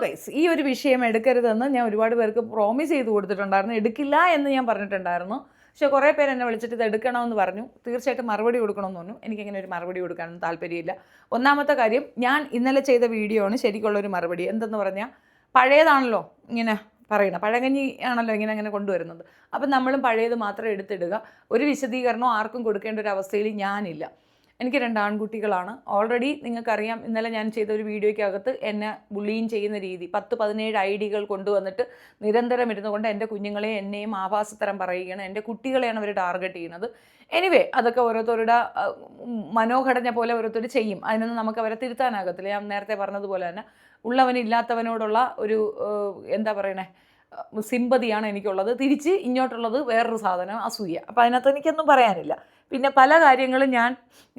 Always ഈ ഒരു വിഷയം എടുക്കരുതെന്ന് ഞാൻ ഒരുപാട് പേർക്ക് പ്രോമിസ് ചെയ്ത് കൊടുത്തിട്ടുണ്ടായിരുന്നു. എടുക്കില്ല എന്ന് ഞാൻ പറഞ്ഞിട്ടുണ്ടായിരുന്നു. പക്ഷേ കുറേ പേര് എന്നെ വിളിച്ചിട്ട് ഇത് എടുക്കണമെന്ന് പറഞ്ഞു. തീർച്ചയായിട്ടും മറുപടി കൊടുക്കണമെന്ന് പറഞ്ഞു. എനിക്കങ്ങനെ ഒരു മറുപടി കൊടുക്കാനൊന്നും താല്പര്യമില്ല. ഒന്നാമത്തെ കാര്യം, ഞാൻ ഇന്നലെ ചെയ്ത വീഡിയോ ആണ് ശരിക്കുള്ളൊരു മറുപടി. എന്തെന്ന് പറഞ്ഞാൽ, പഴയതാണല്ലോ ഇങ്ങനെ പറയണം, പഴങ്കഞ്ഞി ആണല്ലോ ഇങ്ങനെ കൊണ്ടുവരുന്നത്. അപ്പം നമ്മളും പഴയത് മാത്രം എടുത്തിടുക. ഒരു വിശദീകരണവും ആർക്കും കൊടുക്കേണ്ട ഒരു അവസ്ഥയിൽ ഞാനില്ല. എനിക്ക് 2 ആൺകുട്ടികളാണ്. ഓൾറെഡി നിങ്ങൾക്കറിയാം, ഇന്നലെ ഞാൻ ചെയ്ത ഒരു വീഡിയോയ്ക്കകത്ത് എന്നെ ബുള്ളിയും ചെയ്യുന്ന രീതി, 10-17 ഐഡികൾ കൊണ്ടുവന്നിട്ട് നിരന്തരം ഇരുന്നു കൊണ്ട് എൻ്റെ കുഞ്ഞുങ്ങളെ എന്നെയും ആഭാസത്തരം പറയുകയാണ്. എൻ്റെ കുട്ടികളെയാണ് അവർ ടാർഗറ്റ് ചെയ്യുന്നത്. എനിവേ, അതൊക്കെ ഓരോരുത്തരുടെ മനോഘടന പോലെ ഓരോരുത്തർ ചെയ്യും. അതിനൊന്നും നമുക്ക് അവരെ തിരുത്താനാകത്തില്ല. ഞാൻ നേരത്തെ പറഞ്ഞതുപോലെ തന്നെ ഉള്ളവനില്ലാത്തവനോടുള്ള ഒരു എന്താ പറയണേ, സിമ്പതിയാണ് എനിക്കുള്ളത്. തിരിച്ച് ഇങ്ങോട്ടുള്ളത് വേറൊരു സാധനം, അസൂയ. അപ്പോൾ അതിനകത്ത് എനിക്കൊന്നും പറയാനില്ല. പിന്നെ പല കാര്യങ്ങളും ഞാൻ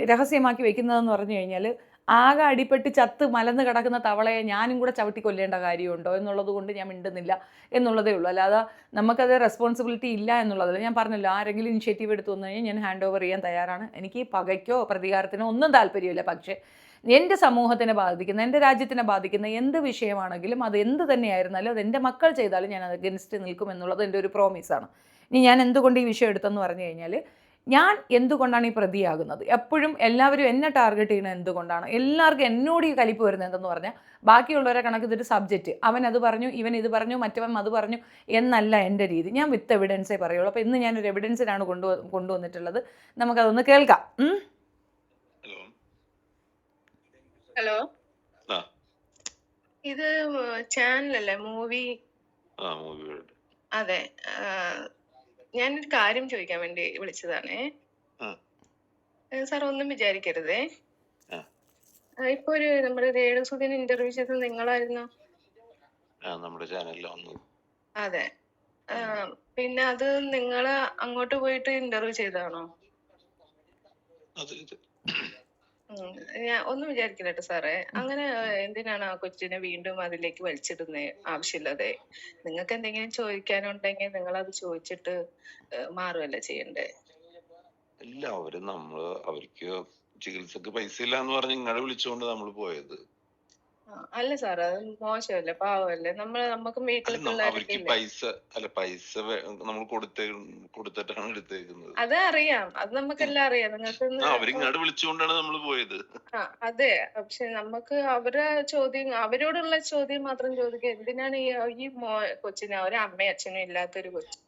രഹസ്യമാക്കി വെക്കുന്നതെന്ന് പറഞ്ഞു കഴിഞ്ഞാൽ, ആകെ അടിപ്പെട്ട് ചത്ത് മലന്ന് കിടക്കുന്ന തവളയെ ഞാനും കൂടെ ചവിട്ടി കൊല്ലേണ്ട കാര്യമുണ്ടോ എന്നുള്ളത് കൊണ്ട് ഞാൻ മിണ്ടുന്നില്ല എന്നുള്ളതേ ഉള്ളൂ. അല്ലാതെ നമുക്കത് റെസ്പോൺസിബിലിറ്റി ഇല്ല എന്നുള്ളതല്ല. ഞാൻ പറഞ്ഞല്ലോ, ആരെങ്കിലും ഇനിഷ്യേറ്റീവ് എടുത്തു വന്നു കഴിഞ്ഞാൽ ഞാൻ ഹാൻഡ് ഓവർ ചെയ്യാൻ തയ്യാറാണ്. എനിക്ക് പകയ്ക്കോ പ്രതികാരത്തിനോ ഒന്നും താല്പര്യമില്ല. പക്ഷേ എൻ്റെ സമൂഹത്തിനെ ബാധിക്കുന്ന, എൻ്റെ രാജ്യത്തിനെ ബാധിക്കുന്ന എന്ത് വിഷയമാണെങ്കിലും അത് എന്ത് തന്നെയായിരുന്നാലും അത് എൻ്റെ മക്കൾ ചെയ്താലും ഞാൻ അത് അഗൻസ്റ്റ് നിൽക്കും എന്നുള്ളത് എൻ്റെ ഒരു പ്രോമിസാണ്. ഇനി ഞാൻ എന്തുകൊണ്ട് ഈ വിഷയം എടുത്തെന്ന് പറഞ്ഞു കഴിഞ്ഞാൽ, ഞാൻ എന്തുകൊണ്ടാണ് ഈ പ്രതിയാകുന്നത്? എപ്പോഴും എല്ലാവരും എന്നെ ടാർഗറ്റ് ചെയ്യുന്നത് എന്തുകൊണ്ടാണ്? എല്ലാവർക്കും എന്നോട് ഈ കലിപ്പ് വരുന്നത് എന്തെന്ന് പറഞ്ഞാൽ, ബാക്കിയുള്ളവരെ കണക്ക് ഇതൊരു സബ്ജക്റ്റ്, അവൻ അത് പറഞ്ഞു, ഇവൻ ഇത് പറഞ്ഞു, മറ്റവൻ അത് പറഞ്ഞു എന്നല്ല എൻ്റെ രീതി. ഞാൻ വിത്ത് എവിഡൻസേ പറയുള്ളൂ. അപ്പോൾ ഇന്ന് ഞാനൊരു എവിഡൻസിനാണ് കൊണ്ടുവന്നിട്ടുള്ളത്. നമുക്കതൊന്ന് കേൾക്കാം. ഹലോ, ഇത് ചാനലല്ലേ? മൂവി? അതെ. ഞാനൊരു കാര്യം ചോദിക്കാൻ വേണ്ടി വിളിച്ചതാണേ. സാർ ഒന്നും വിചാരിക്കരുതേ. ഇപ്പൊ ഒരു നമ്മുടെ രേണുസുധീനെ ഇന്റർവ്യൂ ചെയ്തത് നിങ്ങളായിരുന്നോ? നമ്മുടെ ചാനലിൽ വന്നു. അതെ. പിന്നെ അത് നിങ്ങള് അങ്ങോട്ട് പോയിട്ട് ഇന്റർവ്യൂ ചെയ്തതാണോ? ഞാൻ ഒന്നും വിചാരിക്കില്ല കേട്ടോ സാറേ. അങ്ങനെ എന്തിനാണ് ആ കൊച്ചിനെ വീണ്ടും അതിലേക്ക് വലിച്ചിടുന്നേ ആവശ്യമില്ലാതെ? നിങ്ങൾക്ക് എന്തെങ്കിലും ചോദിക്കാനുണ്ടെങ്കിൽ നിങ്ങൾ അത് ചോദിച്ചിട്ട് മാറുകയല്ലേ ചെയ്യണ്ടേ? ഇല്ല, അവർക്ക് ചികിത്സക്ക് പൈസ ഇല്ല എന്ന് പറഞ്ഞ് ഇങ്ങടെ വിളിച്ചുകൊണ്ട് നമ്മൾ പോയത്. അല്ല സാർ, അത് മോശമല്ലേ, പാവമല്ലേ? നമുക്ക് വീട്ടിൽ അവർക്ക് പൈസ നമ്മൾ കൊടുത്തിട്ടാണ് എടുത്തേക്കുന്നത്. അത് അറിയാം, അത് നമുക്കെല്ലാം അറിയാം. നിങ്ങൾക്ക് അവരിങ്ങോട്ട് വിളിച്ചുകൊണ്ടാണ് നമ്മൾ പോയത്. അതെ, പക്ഷെ നമുക്ക് അവരോടുള്ള ചോദ്യം മാത്രം ചോദിക്കുക. എന്തിനാണ് ഈ കൊച്ചിനെ, ഒരു അമ്മയും അച്ഛനും ഇല്ലാത്തൊരു കൊച്ചു?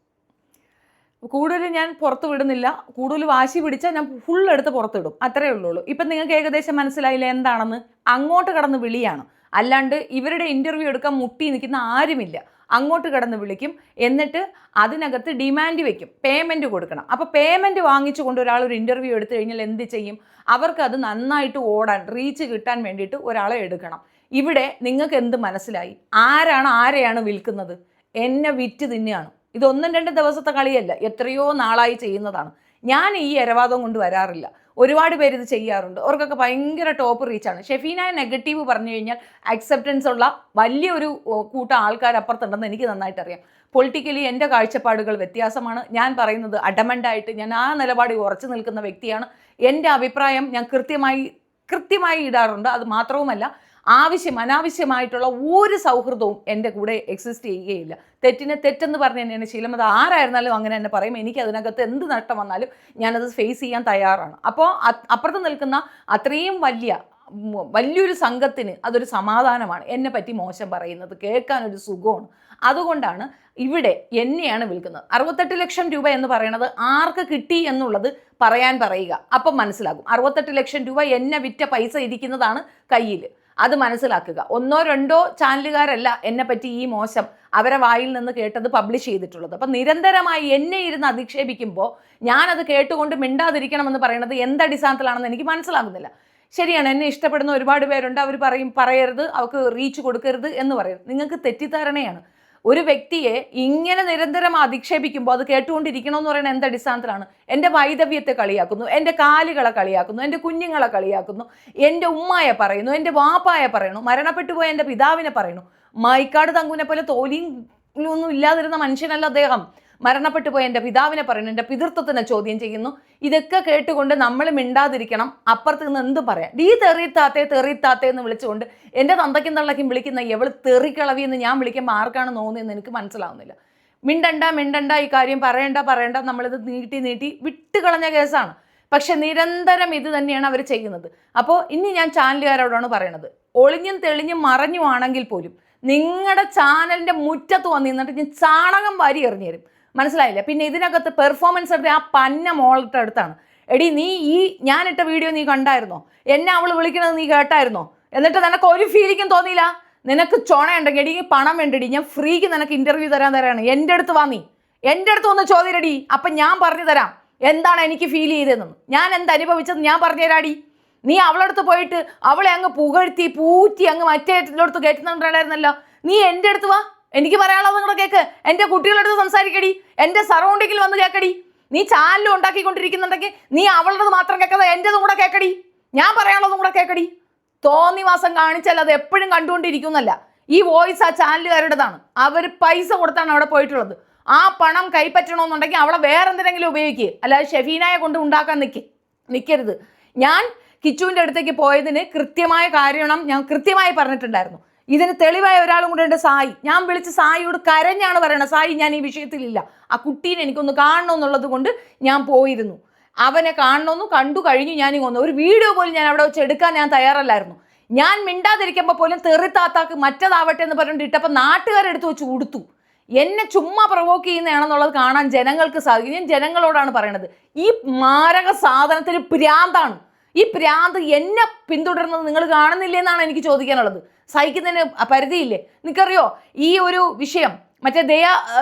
കൂടുതൽ ഞാൻ പുറത്ത് വിടുന്നില്ല. കൂടുതൽ വാശി പിടിച്ചാൽ ഞാൻ ഫുൾ എടുത്ത് പുറത്തിടും. അത്രേ ഉള്ളൂ. ഇപ്പം നിങ്ങൾക്ക് ഏകദേശം മനസ്സിലായില്ല എന്താണെന്ന്. അങ്ങോട്ട് കടന്ന് വിളിയാണ്. അല്ലാണ്ട് ഇവരുടെ ഇൻ്റർവ്യൂ എടുക്കാൻ മുട്ടി നിൽക്കുന്ന ആരുമില്ല. അങ്ങോട്ട് കടന്ന് വിളിക്കും. എന്നിട്ട് അതിനകത്ത് ഡിമാൻഡ് വെക്കും, പേയ്മെൻറ്റ് കൊടുക്കണം. അപ്പോൾ പേയ്മെൻറ്റ് വാങ്ങിച്ചുകൊണ്ട് ഒരാൾ ഒരു ഇൻ്റർവ്യൂ എടുത്തു കഴിഞ്ഞാൽ എന്ത് ചെയ്യും? അവർക്കത് നന്നായിട്ട് ഓടാൻ, റീച്ച് കിട്ടാൻ വേണ്ടിയിട്ട് ഒരാളെ എടുക്കണം. ഇവിടെ നിങ്ങൾക്ക് എന്ത് മനസ്സിലായി? ആരെയാണ് വിൽക്കുന്നത്? എന്നെ വിറ്റ് തിന്നെയാണ്. ഇത് 1-2 ദിവസത്തെ കളിയല്ല, എത്രയോ നാളായി ചെയ്യുന്നതാണ്. ഞാൻ ഈ ഇരവാദം കൊണ്ട് വരാറില്ല. ഒരുപാട് പേര് ഇത് ചെയ്യാറുണ്ട്. അവർക്കൊക്കെ ഭയങ്കര ടോപ്പ് റീച്ചാണ്. ഷെഫീന നെഗറ്റീവ് പറഞ്ഞു കഴിഞ്ഞാൽ അക്സെപ്റ്റൻസ് ഉള്ള വലിയൊരു കൂട്ടം ആൾക്കാർ അപ്പുറത്തുണ്ടെന്ന് എനിക്ക് നന്നായിട്ട് അറിയാം. പൊളിറ്റിക്കലി എൻ്റെ കാഴ്ചപ്പാടുകൾ വ്യത്യാസമാണ്. ഞാൻ പറയുന്നത് അഡമൻ്റായിട്ട് ഞാൻ ആ നിലപാടിൽ ഉറച്ചു നിൽക്കുന്ന വ്യക്തിയാണ്. എൻ്റെ അഭിപ്രായം ഞാൻ കൃത്യമായി ഇടാറുണ്ട്. അത് മാത്രവുമല്ല, അനാവശ്യമായിട്ടുള്ള ഒരു സൗഹൃദവും എൻ്റെ കൂടെ എക്സിസ്റ്റ് ചെയ്യുകയില്ല. തെറ്റിനെ തെറ്റെന്ന് പറഞ്ഞ് തന്നെയാണ് ശീലം. അത് ആരായിരുന്നാലും അങ്ങനെ തന്നെ പറയും. എനിക്ക് അതിനകത്ത് എന്ത് നഷ്ടം വന്നാലും ഞാനത് ഫേസ് ചെയ്യാൻ തയ്യാറാണ്. അപ്പോൾ അപ്പുറത്ത് നിൽക്കുന്ന അത്രയും വലിയൊരു സംഘത്തിന് അതൊരു സമാധാനമാണ് എന്നെ പറ്റി മോശം പറയുന്നത്, കേൾക്കാനൊരു സുഖമാണ്. അതുകൊണ്ടാണ് ഇവിടെ എന്നെയാണ് വിൽക്കുന്നത്. 68 ലക്ഷം രൂപ എന്ന് പറയുന്നത് ആർക്ക് കിട്ടി എന്നുള്ളത് പറയുക. അപ്പം മനസ്സിലാകും. 68 ലക്ഷം രൂപ എന്നെ വിറ്റ പൈസ ഇരിക്കുന്നതാണ് കയ്യിൽ. അത് മനസ്സിലാക്കുക. 1-2 ചാനലുകാരല്ല എന്നെ പറ്റി ഈ മോശം അവരെ വായിൽ നിന്ന് കേട്ടത് പബ്ലിഷ് ചെയ്തിട്ടുള്ളത്. അപ്പം നിരന്തരമായി എന്നെ ഇരുന്ന് അധിക്ഷേപിക്കുമ്പോൾ ഞാനത് കേട്ടുകൊണ്ട് മിണ്ടാതിരിക്കണമെന്ന് പറയുന്നത് എന്തടിസ്ഥാനത്തിലാണെന്ന് എനിക്ക് മനസ്സിലാകുന്നില്ല. ശരിയാണ്, എന്നെ ഇഷ്ടപ്പെടുന്ന ഒരുപാട് പേരുണ്ട്. അവർ പറയരുത്, അവർക്ക് റീച്ച് കൊടുക്കരുത് എന്ന് പറയും. നിങ്ങൾക്ക് തെറ്റിദ്ധാരണയാണ്. ഒരു വ്യക്തിയെ ഇങ്ങനെ നിരന്തരം അധിക്ഷേപിക്കുമ്പോൾ അത് കേട്ടുകൊണ്ടിരിക്കണമെന്ന് പറയുന്നത് എന്തടിസ്ഥാനത്തിലാണ്? എൻ്റെ വൈദവ്യത്തെ കളിയാക്കുന്നു, എൻ്റെ കാലുകളെ കളിയാക്കുന്നു, എൻ്റെ കുഞ്ഞുങ്ങളെ കളിയാക്കുന്നു, എൻ്റെ ഉമ്മായെ പറയുന്നു, എൻ്റെ വാപ്പായെ പറയുന്നു, മരണപ്പെട്ടു പോയ എൻ്റെ പിതാവിനെ പറയുന്നു. മൈക്കാട് തങ്കുവിനെ പോലെ തോലിയും ഒന്നും ഇല്ലാതിരുന്ന മനുഷ്യനല്ല അദ്ദേഹം. മരണപ്പെട്ടു പോയ എൻ്റെ പിതാവിനെ പറയുന്നു, എൻ്റെ പിതൃത്വത്തിനെ ചോദ്യം ചെയ്യുന്നു. ഇതൊക്കെ കേട്ടുകൊണ്ട് നമ്മൾ മിണ്ടാതിരിക്കണം. അപ്പുറത്ത് നിന്ന് എന്തും പറയാം. തെറിത്താത്തേ എന്ന് വിളിച്ചുകൊണ്ട് എൻ്റെ തന്തയ്ക്കും തള്ളയ്ക്കും വിളിക്കുന്ന എവള് തെറിക്കളവി എന്ന് ഞാൻ വിളിക്കുമ്പോൾ ആർക്കാണ് നോക്കുന്നതെന്ന് എനിക്ക് മനസ്സിലാവുന്നില്ല. മിണ്ടണ്ട ഈ കാര്യം പറയണ്ട നമ്മളിത് നീട്ടി വിട്ടുകളഞ്ഞ കേസാണ്. പക്ഷെ നിരന്തരം ഇത് തന്നെയാണ് അവർ ചെയ്യുന്നത്. അപ്പോൾ ഇനി ഞാൻ ചാനലുകാരോടാണ് പറയണത്, ഒളിഞ്ഞും തെളിഞ്ഞും മറഞ്ഞുവാണെങ്കിൽ പോലും നിങ്ങളുടെ ചാനലിൻ്റെ മുറ്റത്ത് വന്നിരുന്നിട്ട് ഞാൻ ചാണകം വാരി എറിഞ്ഞു തരും. മനസ്സിലായില്ല? പിന്നെ ഇതിനകത്ത് പെർഫോമൻസ് എടുത്ത ആ പന്ന മോളുടെ അടുത്താണ്. എടി നീ ഈ ഞാനിട്ട വീഡിയോ നീ കണ്ടായിരുന്നോ? എന്നെ അവൾ വിളിക്കണത് നീ കേട്ടായിരുന്നോ? എന്നിട്ട് നിനക്ക് ഒരു ഫീലിംഗും തോന്നിയില്ല? നിനക്ക് ചുണയുണ്ടെങ്കിൽ എടി പണം വേണ്ടടി, ഞാൻ ഫ്രീക്ക് നിനക്ക് ഇന്റർവ്യൂ തരാണ്. എൻ്റെ അടുത്ത് വാ, നീ എൻ്റെ അടുത്ത് ഒന്ന് ചോദ്യരടി. അപ്പം ഞാൻ പറഞ്ഞു തരാം എന്താണ് എനിക്ക് ഫീൽ ചെയ്തതെന്ന്. ഞാൻ എന്തനുഭവിച്ചത് ഞാൻ പറഞ്ഞു തരാടി. നീ അവളടുത്ത് പോയിട്ട് അവളെ അങ്ങ് പുകഴ്ത്തി പൂറ്റി അങ്ങ് മറ്റേടുത്ത് കേട്ടുന്നുണ്ടായിരുന്നല്ലോ. നീ എൻ്റെ അടുത്ത് വാ, എനിക്ക് പറയാനുള്ളത് കൂടെ കേൾക്ക്. എൻ്റെ കുട്ടികളടുത്ത് സംസാരിക്കടി, എൻ്റെ സറൗണ്ടിങ്ങിൽ വന്ന് കേൾക്കടി. നീ ചാനലും ഉണ്ടാക്കിക്കൊണ്ടിരിക്കുന്നുണ്ടെങ്കിൽ നീ അവളുടെ മാത്രം കേൾക്കാതെ എൻ്റെതും കൂടെ കേൾക്കടി, ഞാൻ പറയാനുള്ളതും കൂടെ കേൾക്കടി. തോന്നിവാസം കാണിച്ചാൽ അത് എപ്പോഴും കണ്ടുകൊണ്ടിരിക്കുന്നല്ല. ഈ വോയിസ് ആ ചാനലുകാരുടേതാണ്. അവർ പൈസ കൊടുത്താണ് അവിടെ പോയിട്ടുള്ളത്. ആ പണം കൈപ്പറ്റണമെന്നുണ്ടെങ്കിൽ അവളെ വേറെ എന്തിനെങ്കിലും ഉപയോഗിക്കുക, അല്ലാതെ ഷെഫീനായെ കൊണ്ട് ഉണ്ടാക്കാൻ നിൽക്കരുത്. ഞാൻ കിച്ചുവിൻ്റെ അടുത്തേക്ക് പോയതിന് കൃത്യമായ കാരണം ഞാൻ കൃത്യമായി പറഞ്ഞിട്ടുണ്ടായിരുന്നു. ഇതിന് തെളിവായ ഒരാളും കൂടെ ഉണ്ട്, സായി. ഞാൻ വിളിച്ച് സായിയോട് കരഞ്ഞാണ് പറയണത്, സായി ഞാൻ ഈ വിഷയത്തിലില്ല, ആ കുട്ടീനെ എനിക്കൊന്ന് കാണണമെന്നുള്ളത് കൊണ്ട് ഞാൻ പോയിരുന്നു. അവനെ കാണണമെന്നു കണ്ടു കഴിഞ്ഞു. ഞാൻ ഒരു വീഡിയോ പോലും ഞാൻ അവിടെ വെച്ച് എടുക്കാൻ ഞാൻ തയ്യാറല്ലായിരുന്നു. ഞാൻ മിണ്ടാതിരിക്കുമ്പോൾ പോലും തെറിത്താത്താക്ക് മറ്റേതാവട്ടെ എന്ന് പറഞ്ഞിട്ട് ഇട്ടപ്പോൾ നാട്ടുകാരെടുത്ത് വെച്ച് കൊടുത്തു. എന്നെ ചുമ്മാ പ്രൊവോക്ക് ചെയ്യുന്നതാണെന്നുള്ളത് കാണാൻ ജനങ്ങൾക്ക് സാധിക്കും. ഞാൻ ജനങ്ങളോടാണ് പറയണത്, ഈ മാരക സാധനത്തിന് ഭ്രാന്താണ്. ഈ ഭ്രാന്ത് എന്നെ പിന്തുടരുന്നത് നിങ്ങൾ കാണുന്നില്ലേ എന്നാണ് എനിക്ക് ചോദിക്കാനുള്ളത്. സഹിക്കുന്നതിന് പരിധിയില്ലേ? നിനക്കറിയോ ഈ ഒരു വിഷയം മറ്റേ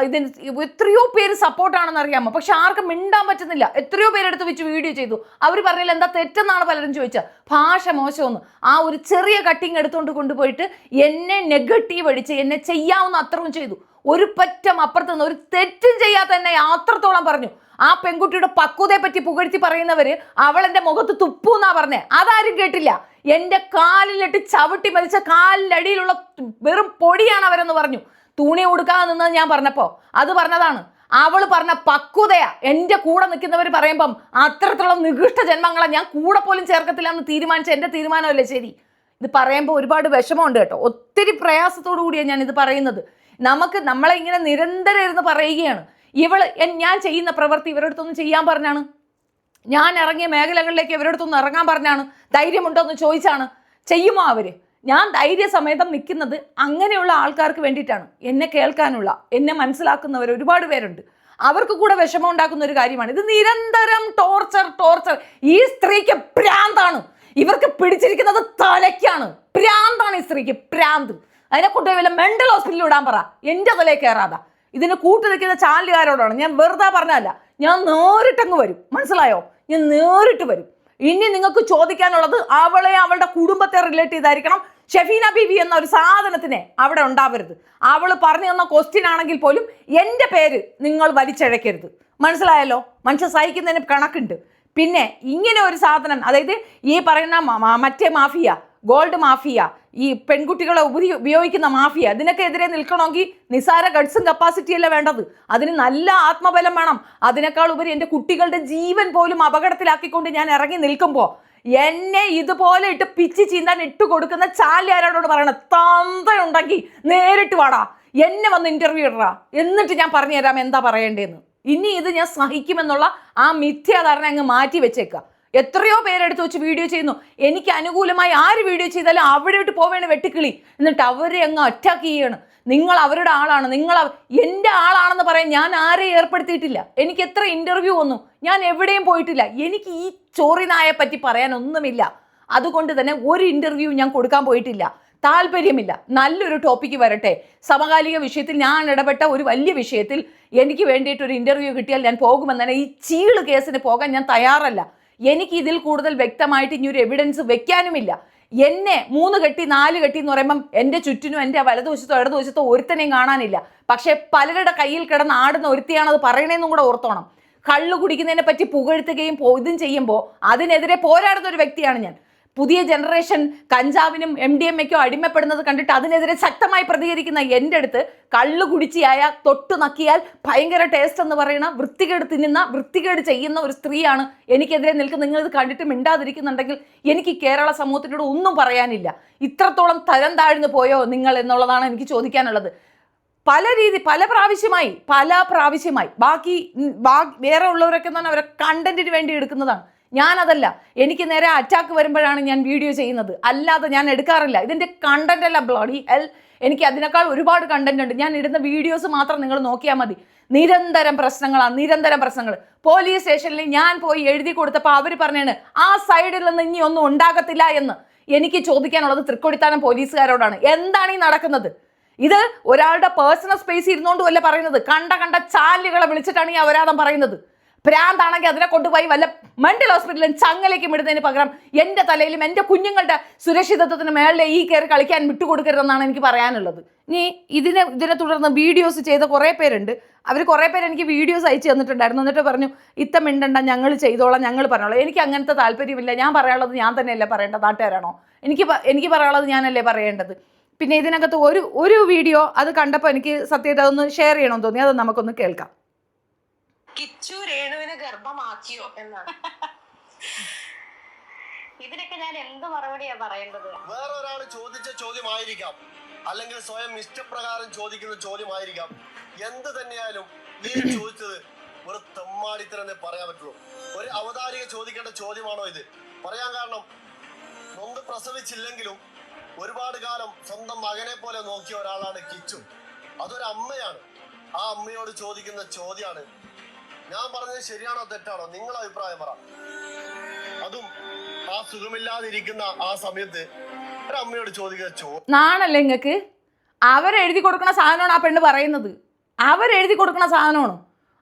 ഇതിന് എത്രയോ പേര് സപ്പോർട്ടാണെന്ന് അറിയാമോ? പക്ഷെ ആർക്കും മിണ്ടാൻ പറ്റുന്നില്ല. എത്രയോ പേരെടുത്ത് വെച്ച് വീഡിയോ ചെയ്തു. അവർ പറഞ്ഞില്ല എന്താ തെറ്റെന്നാണ് പലരും ചോദിച്ചത്. ഭാഷ മോശമൊന്നും. ആ ഒരു ചെറിയ കട്ടിങ് എടുത്തുകൊണ്ട് കൊണ്ടുപോയിട്ട് എന്നെ നെഗറ്റീവ് അടിച്ച് എന്നെ ചെയ്യാവുന്ന അത്രയും ചെയ്തു. ഒരു പറ്റം അപ്പുറത്ത് നിന്ന് ഒരു തെറ്റും ചെയ്യാത്ത എന്നെ അത്രത്തോളം പറഞ്ഞു. ആ പെൺകുട്ടിയുടെ പക്വതയെ പറ്റി പുകഴ്ത്തി പറയുന്നവര് അവളെന്റെ മുഖത്ത് തുപ്പൂന്നാ പറഞ്ഞേ. അതാരും കേട്ടില്ല. എൻ്റെ കാലിലിട്ട് ചവിട്ടി മരിച്ച കാലിൻ്റെ അടിയിലുള്ള വെറും പൊടിയാണ് അവരെന്ന് പറഞ്ഞു. തുണി ഉടുക്കാതെ നിന്നത് ഞാൻ പറഞ്ഞപ്പോ അത് പറഞ്ഞതാണ്. അവൾ പറഞ്ഞ പക്വതയാ. എൻ്റെ കൂടെ നിൽക്കുന്നവർ പറയുമ്പം അത്രത്തോളം നികൃഷ്ട ജന്മങ്ങളെ ഞാൻ കൂടെ പോലും ചേർക്കത്തില്ല എന്ന് തീരുമാനിച്ച എൻ്റെ തീരുമാനമല്ലേ ശരി. ഇത് പറയുമ്പോൾ ഒരുപാട് വിഷമമുണ്ട് കേട്ടോ. ഒത്തിരി പ്രയാസത്തോടു കൂടിയാണ് ഞാൻ ഇത് പറയുന്നത്. നമ്മളെ ഇങ്ങനെ നിരന്തരം ഇരുന്ന് പറയുകയാണ്. ഞാൻ ചെയ്യുന്ന പ്രവൃത്തി ഇവരുടെ അടുത്തൊന്നും ചെയ്യാൻ പറഞ്ഞാണ്. ഞാൻ ഇറങ്ങിയ മേഖലകളിലേക്ക് ഇവരുടെ അടുത്തൊന്ന് ഇറങ്ങാൻ പറഞ്ഞാണ്. ധൈര്യമുണ്ടോ എന്ന് ചോദിച്ചാണ്. ചെയ്യുമോ അവര്? ഞാൻ ധൈര്യസമേതം നിൽക്കുന്നത് അങ്ങനെയുള്ള ആൾക്കാർക്ക് വേണ്ടിയിട്ടാണ്. എന്നെ കേൾക്കാനുള്ള, എന്നെ മനസ്സിലാക്കുന്നവർ ഒരുപാട് പേരുണ്ട്. അവർക്ക് കൂടെ വിഷമം ഉണ്ടാക്കുന്ന ഒരു കാര്യമാണ് ഇത്. നിരന്തരം ടോർച്ചർ. ഈ സ്ത്രീക്ക് ഭ്രാന്താണ്. ഇവർക്ക് പിടിച്ചിരിക്കുന്നത് തലയ്ക്കാണ്. ഭ്രാന്താണ് ഈ സ്ത്രീക്ക്, ഭ്രാന്ത്. അതിനെ കൊണ്ട് വല്ല മെന്റൽ ഹോസ്പിറ്റലിൽ വിടാൻ പറ, എൻ്റെ തലയിൽ കയറാതാ. ഇതിന് കൂട്ടു നിൽക്കുന്ന ചാനലുകാരോടാണ് ഞാൻ വെറുതെ പറഞ്ഞല്ല. ഞാൻ നേരിട്ടങ്ങ് വരും, മനസ്സിലായോ? ഞാൻ നേരിട്ട് വരും. ഇനി നിങ്ങൾക്ക് ചോദിക്കാനുള്ളത് അവളെ അവളുടെ കുടുംബത്തെ റിലേറ്റ് ചെയ്തായിരിക്കണം. ഷെഫീന ബീവി എന്ന ഒരു സാധനത്തിനെ അവിടെ ഉണ്ടാവരുത്. അവൾ പറഞ്ഞു തന്ന ക്വസ്റ്റ്യൻ ആണെങ്കിൽ പോലും എൻ്റെ പേര് നിങ്ങൾ വലിച്ചഴക്കരുത്. മനസ്സിലായല്ലോ? മനുഷ്യ സഹിക്കുന്നതിന് കണക്കുണ്ട്. പിന്നെ ഇങ്ങനെ ഒരു സാധനം, അതായത് ഈ പറയുന്ന മറ്റേ മാഫിയ, ഗോൾഡ് മാഫിയ, ഈ പെൺകുട്ടികളെ ഉപയോഗിക്കുന്ന മാഫിയ, ഇതിനൊക്കെ എതിരെ നിൽക്കണമെങ്കിൽ നിസാര ഗഡ്സും കപ്പാസിറ്റിയല്ല വേണ്ടത്. അതിന് നല്ല ആത്മബലം വേണം. അതിനേക്കാൾ ഉപരി എൻ്റെ കുട്ടികളുടെ ജീവൻ പോലും അപകടത്തിലാക്കിക്കൊണ്ട് ഞാൻ ഇറങ്ങി നിൽക്കുമ്പോൾ എന്നെ ഇതുപോലെ ഇട്ട് പിച്ച് ചീന്താൻ ഇട്ട് കൊടുക്കുന്ന ചാനലുകാരോട് പറയണം, തന്തയുണ്ടെങ്കിൽ നേരിട്ട് വാടാ, എന്നെ വന്ന് ഇന്റർവ്യൂ ഇടറാ, എന്നിട്ട് ഞാൻ പറഞ്ഞു തരാം എന്താ പറയേണ്ടതെന്ന്. ഇനി ഇത് ഞാൻ സഹിക്കുമെന്നുള്ള ആ മിഥ്യാധാരണ അങ്ങ് മാറ്റി വെച്ചേക്കുക. എത്രയോ പേരെടുത്ത് വെച്ച് വീഡിയോ ചെയ്യുന്നു. എനിക്ക് അനുകൂലമായി ആര് വീഡിയോ ചെയ്താലും അവിടെ വിട്ട് പോവേണ്ട വെട്ടിക്കിളി. എന്നിട്ട് അവരെ അങ്ങ് അറ്റാക്ക് ചെയ്യാണ്. നിങ്ങൾ അവരുടെ ആളാണ്, നിങ്ങൾ എൻ്റെ ആളാണെന്ന് പറയാൻ ഞാൻ ആരെയും ഏർപ്പെടുത്തിയിട്ടില്ല. എനിക്ക് എത്ര ഇൻ്റർവ്യൂ വന്നു, ഞാൻ എവിടെയും പോയിട്ടില്ല. എനിക്ക് ഈ ചോറിനായെ പറ്റി പറയാനൊന്നുമില്ല. അതുകൊണ്ട് തന്നെ ഒരു ഇൻ്റർവ്യൂ ഞാൻ കൊടുക്കാൻ പോയിട്ടില്ല. താല്പര്യമില്ല. നല്ലൊരു ടോപ്പിക്ക് വരട്ടെ. സമകാലിക വിഷയത്തിൽ ഞാൻ ഇടപെട്ട ഒരു വലിയ വിഷയത്തിൽ എനിക്ക് വേണ്ടിയിട്ട് ഒരു ഇൻ്റർവ്യൂ കിട്ടിയാൽ ഞാൻ പോകുമെന്ന്. ഈ ചീള് കേസിന് പോകാൻ ഞാൻ തയ്യാറല്ല. എനിക്ക് ഇതിൽ കൂടുതൽ വ്യക്തമായിട്ട് ഇനി ഒരു എവിഡൻസ് വെക്കാനുമില്ല. എന്നെ 3 കെട്ടി 4 കെട്ടി എന്ന് പറയുമ്പം എൻ്റെ ചുറ്റിനും എൻ്റെ വലതുവശത്തോ ഇടതുവശത്തോ ഒരുത്തനെയും കാണാനില്ല. പക്ഷേ പലരുടെ കയ്യിൽ കിടന്ന് ആടുന്ന ഒരുത്തിയാണത് പറയണേന്നും കൂടെ ഓർത്തോണം. കള്ളു കുടിക്കുന്നതിനെ പറ്റി പുകഴ്ത്തുകയും ഇതും ചെയ്യുമ്പോൾ അതിനെതിരെ പോരാടുന്ന ഒരു വ്യക്തിയാണ് ഞാൻ. പുതിയ ജനറേഷൻ കഞ്ചാവിനും MDMA-ക്കും അടിമപ്പെടുന്നത് കണ്ടിട്ട് അതിനെതിരെ ശക്തമായി പ്രതികരിക്കുന്ന എൻ്റെ അടുത്ത് കള്ളു കുടിച്ചിയായ തൊട്ടു നക്കിയാൽ ഭയങ്കര ടേസ്റ്റ് എന്ന് പറയുന്ന വൃത്തികേട് തിന്നുന്ന വൃത്തികേട് ചെയ്യുന്ന ഒരു സ്ത്രീയാണ് എനിക്കെതിരെ നിൽക്കുന്ന. നിങ്ങളിത് കണ്ടിട്ട് മിണ്ടാതിരിക്കുന്നുണ്ടെങ്കിൽ എനിക്ക് കേരള സമൂഹത്തിനോട് ഒന്നും പറയാനില്ല. ഇത്രത്തോളം തരം താഴ്ന്നു പോയോ നിങ്ങൾ എന്നുള്ളതാണ് എനിക്ക് ചോദിക്കാനുള്ളത്. പല പ്രാവശ്യമായി ബാക്കി വേറെ ഉള്ളവരൊക്കെ എന്ന് പറഞ്ഞാൽ അവരെ കണ്ടന്റിന് വേണ്ടി എടുക്കുന്നതാണ്. ഞാനതല്ല. എനിക്ക് നേരെ അറ്റാക്ക് വരുമ്പോഴാണ് ഞാൻ വീഡിയോ ചെയ്യുന്നത്, അല്ലാതെ ഞാൻ എടുക്കാറില്ല. ഇതിൻ്റെ കണ്ടന്റ് അല്ല ബ്ലഡി ഹെൽ. എനിക്ക് അതിനേക്കാൾ ഒരുപാട് കണ്ടന്റ് ഉണ്ട്. ഞാൻ ഇടുന്ന വീഡിയോസ് മാത്രം നിങ്ങൾ നോക്കിയാൽ മതി. നിരന്തരം പ്രശ്നങ്ങൾ. പോലീസ് സ്റ്റേഷനിൽ ഞാൻ പോയി എഴുതി കൊടുത്തപ്പോൾ അവർ പറഞ്ഞാണ് ആ സൈഡിൽ നിന്ന് ഇനി ഒന്നും ഉണ്ടാകത്തില്ല എന്ന്. എനിക്ക് ചോദിക്കാനുള്ളത് തൃക്കൊടിത്താനം പോലീസുകാരോടാണ്. എന്താണ് ഈ നടക്കുന്നത്? ഇത് ഒരാളുടെ പേഴ്സണൽ സ്പേസ് ഇരുന്നുകൊണ്ട് വല്ല പറയുന്നത്. കണ്ട ചാലുകളെ വിളിച്ചിട്ടാണ് ഈ അപരാധം പറയുന്നത്. ഭ്രാന്താണെങ്കിൽ അതിനെ കൊണ്ടുപോയി വല്ല മെന്റൽ ഹോസ്പിറ്റലിലും ചങ്ങലേക്കും ഇടുന്നതിന് പകരം എൻ്റെ തലയിലും എൻ്റെ കുഞ്ഞുങ്ങളുടെ സുരക്ഷിതത്വത്തിന് മേളിലെ ഈ കയറി കളിക്കാൻ വിട്ടുകൊടുക്കരുതെന്നാണ് എനിക്ക് പറയാനുള്ളത്. ഇനി ഇതിനെ തുടർന്ന് വീഡിയോസ് ചെയ്ത കുറേ പേരുണ്ട്. അവർ കുറേ പേര് എനിക്ക് വീഡിയോസ് അയച്ചു തന്നിട്ടുണ്ടായിരുന്നു. എന്നിട്ട് പറഞ്ഞു ഇത്ത മിണ്ടണ്ട, ഞങ്ങൾ ചെയ്തോളാം, ഞങ്ങൾ പറഞ്ഞോളാം. എനിക്ക് അങ്ങനത്തെ താല്പര്യമില്ല. ഞാൻ പറയാനുള്ളത് ഞാൻ തന്നെയല്ലേ പറയേണ്ടത്, നാട്ടുകാരാണോ? എനിക്ക് പറയാനുള്ളത് ഞാനല്ലേ പറയേണ്ടത്. പിന്നെ ഇതിനകത്ത് ഒരു വീഡിയോ അത് കണ്ടപ്പോൾ എനിക്ക് സത്യമായിട്ട് അതൊന്ന് ഷെയർ ചെയ്യണമെന്ന് തോന്നി. അത് നമുക്കൊന്ന് കേൾക്കാം. കിച്ചു രേണുവിനെ ഗർഭമാക്കിയോ എന്നാണ്. ഇതിനൊക്കെ ഞാൻ എന്ത് മറുപടിയാ പറയേണ്ടത്? വേറൊരാൾ ചോദിച്ച ചോദ്യമായിരിക്കാം, അല്ലെങ്കിൽ സ്വയം ഇഷ്ടപ്രകാരം ചോദിക്കുന്ന ചോദ്യമായിരിക്കാം. എന്ത് തന്നെയായാലും നീ ചോദിച്ചത് ഒരു തെമ്മാടിത്തരെന്നേ പറയാൻ പറ്റുള്ളൂ. ഒരു അവതാരിക ചോദിക്കേണ്ട ചോദ്യമാണോ ഇത്? പറയാൻ കാരണം നൊന്ത് പ്രസവിച്ചില്ലെങ്കിലും ഒരുപാട് കാലം സ്വന്തം മകനെ പോലെ നോക്കിയ ഒരാളാണ് കിച്ചു. അതൊരു അമ്മയാണ്. ആ അമ്മയോട് ചോദിക്കുന്ന ചോദ്യമാണ്. ഞാൻ പറഞ്ഞത് ശരിയാണോ തെറ്റാണോ? നിങ്ങൾ അഭിപ്രായം പറ. അതും ആ സുഖമില്ലാതിരിക്കുന്ന ആ സമയത്ത് ഒരു അമ്മയോട് ചോദിക്കുന്ന ചോദ്യം. നാണല്ലേ നിങ്ങൾക്ക്? അവരെഴുതി കൊടുക്കുന്ന സാധനമാണ് ആ പെണ്ണ് പറയുന്നത്. അവരെഴുതി കൊടുക്കുന്ന സാധനമാണ്.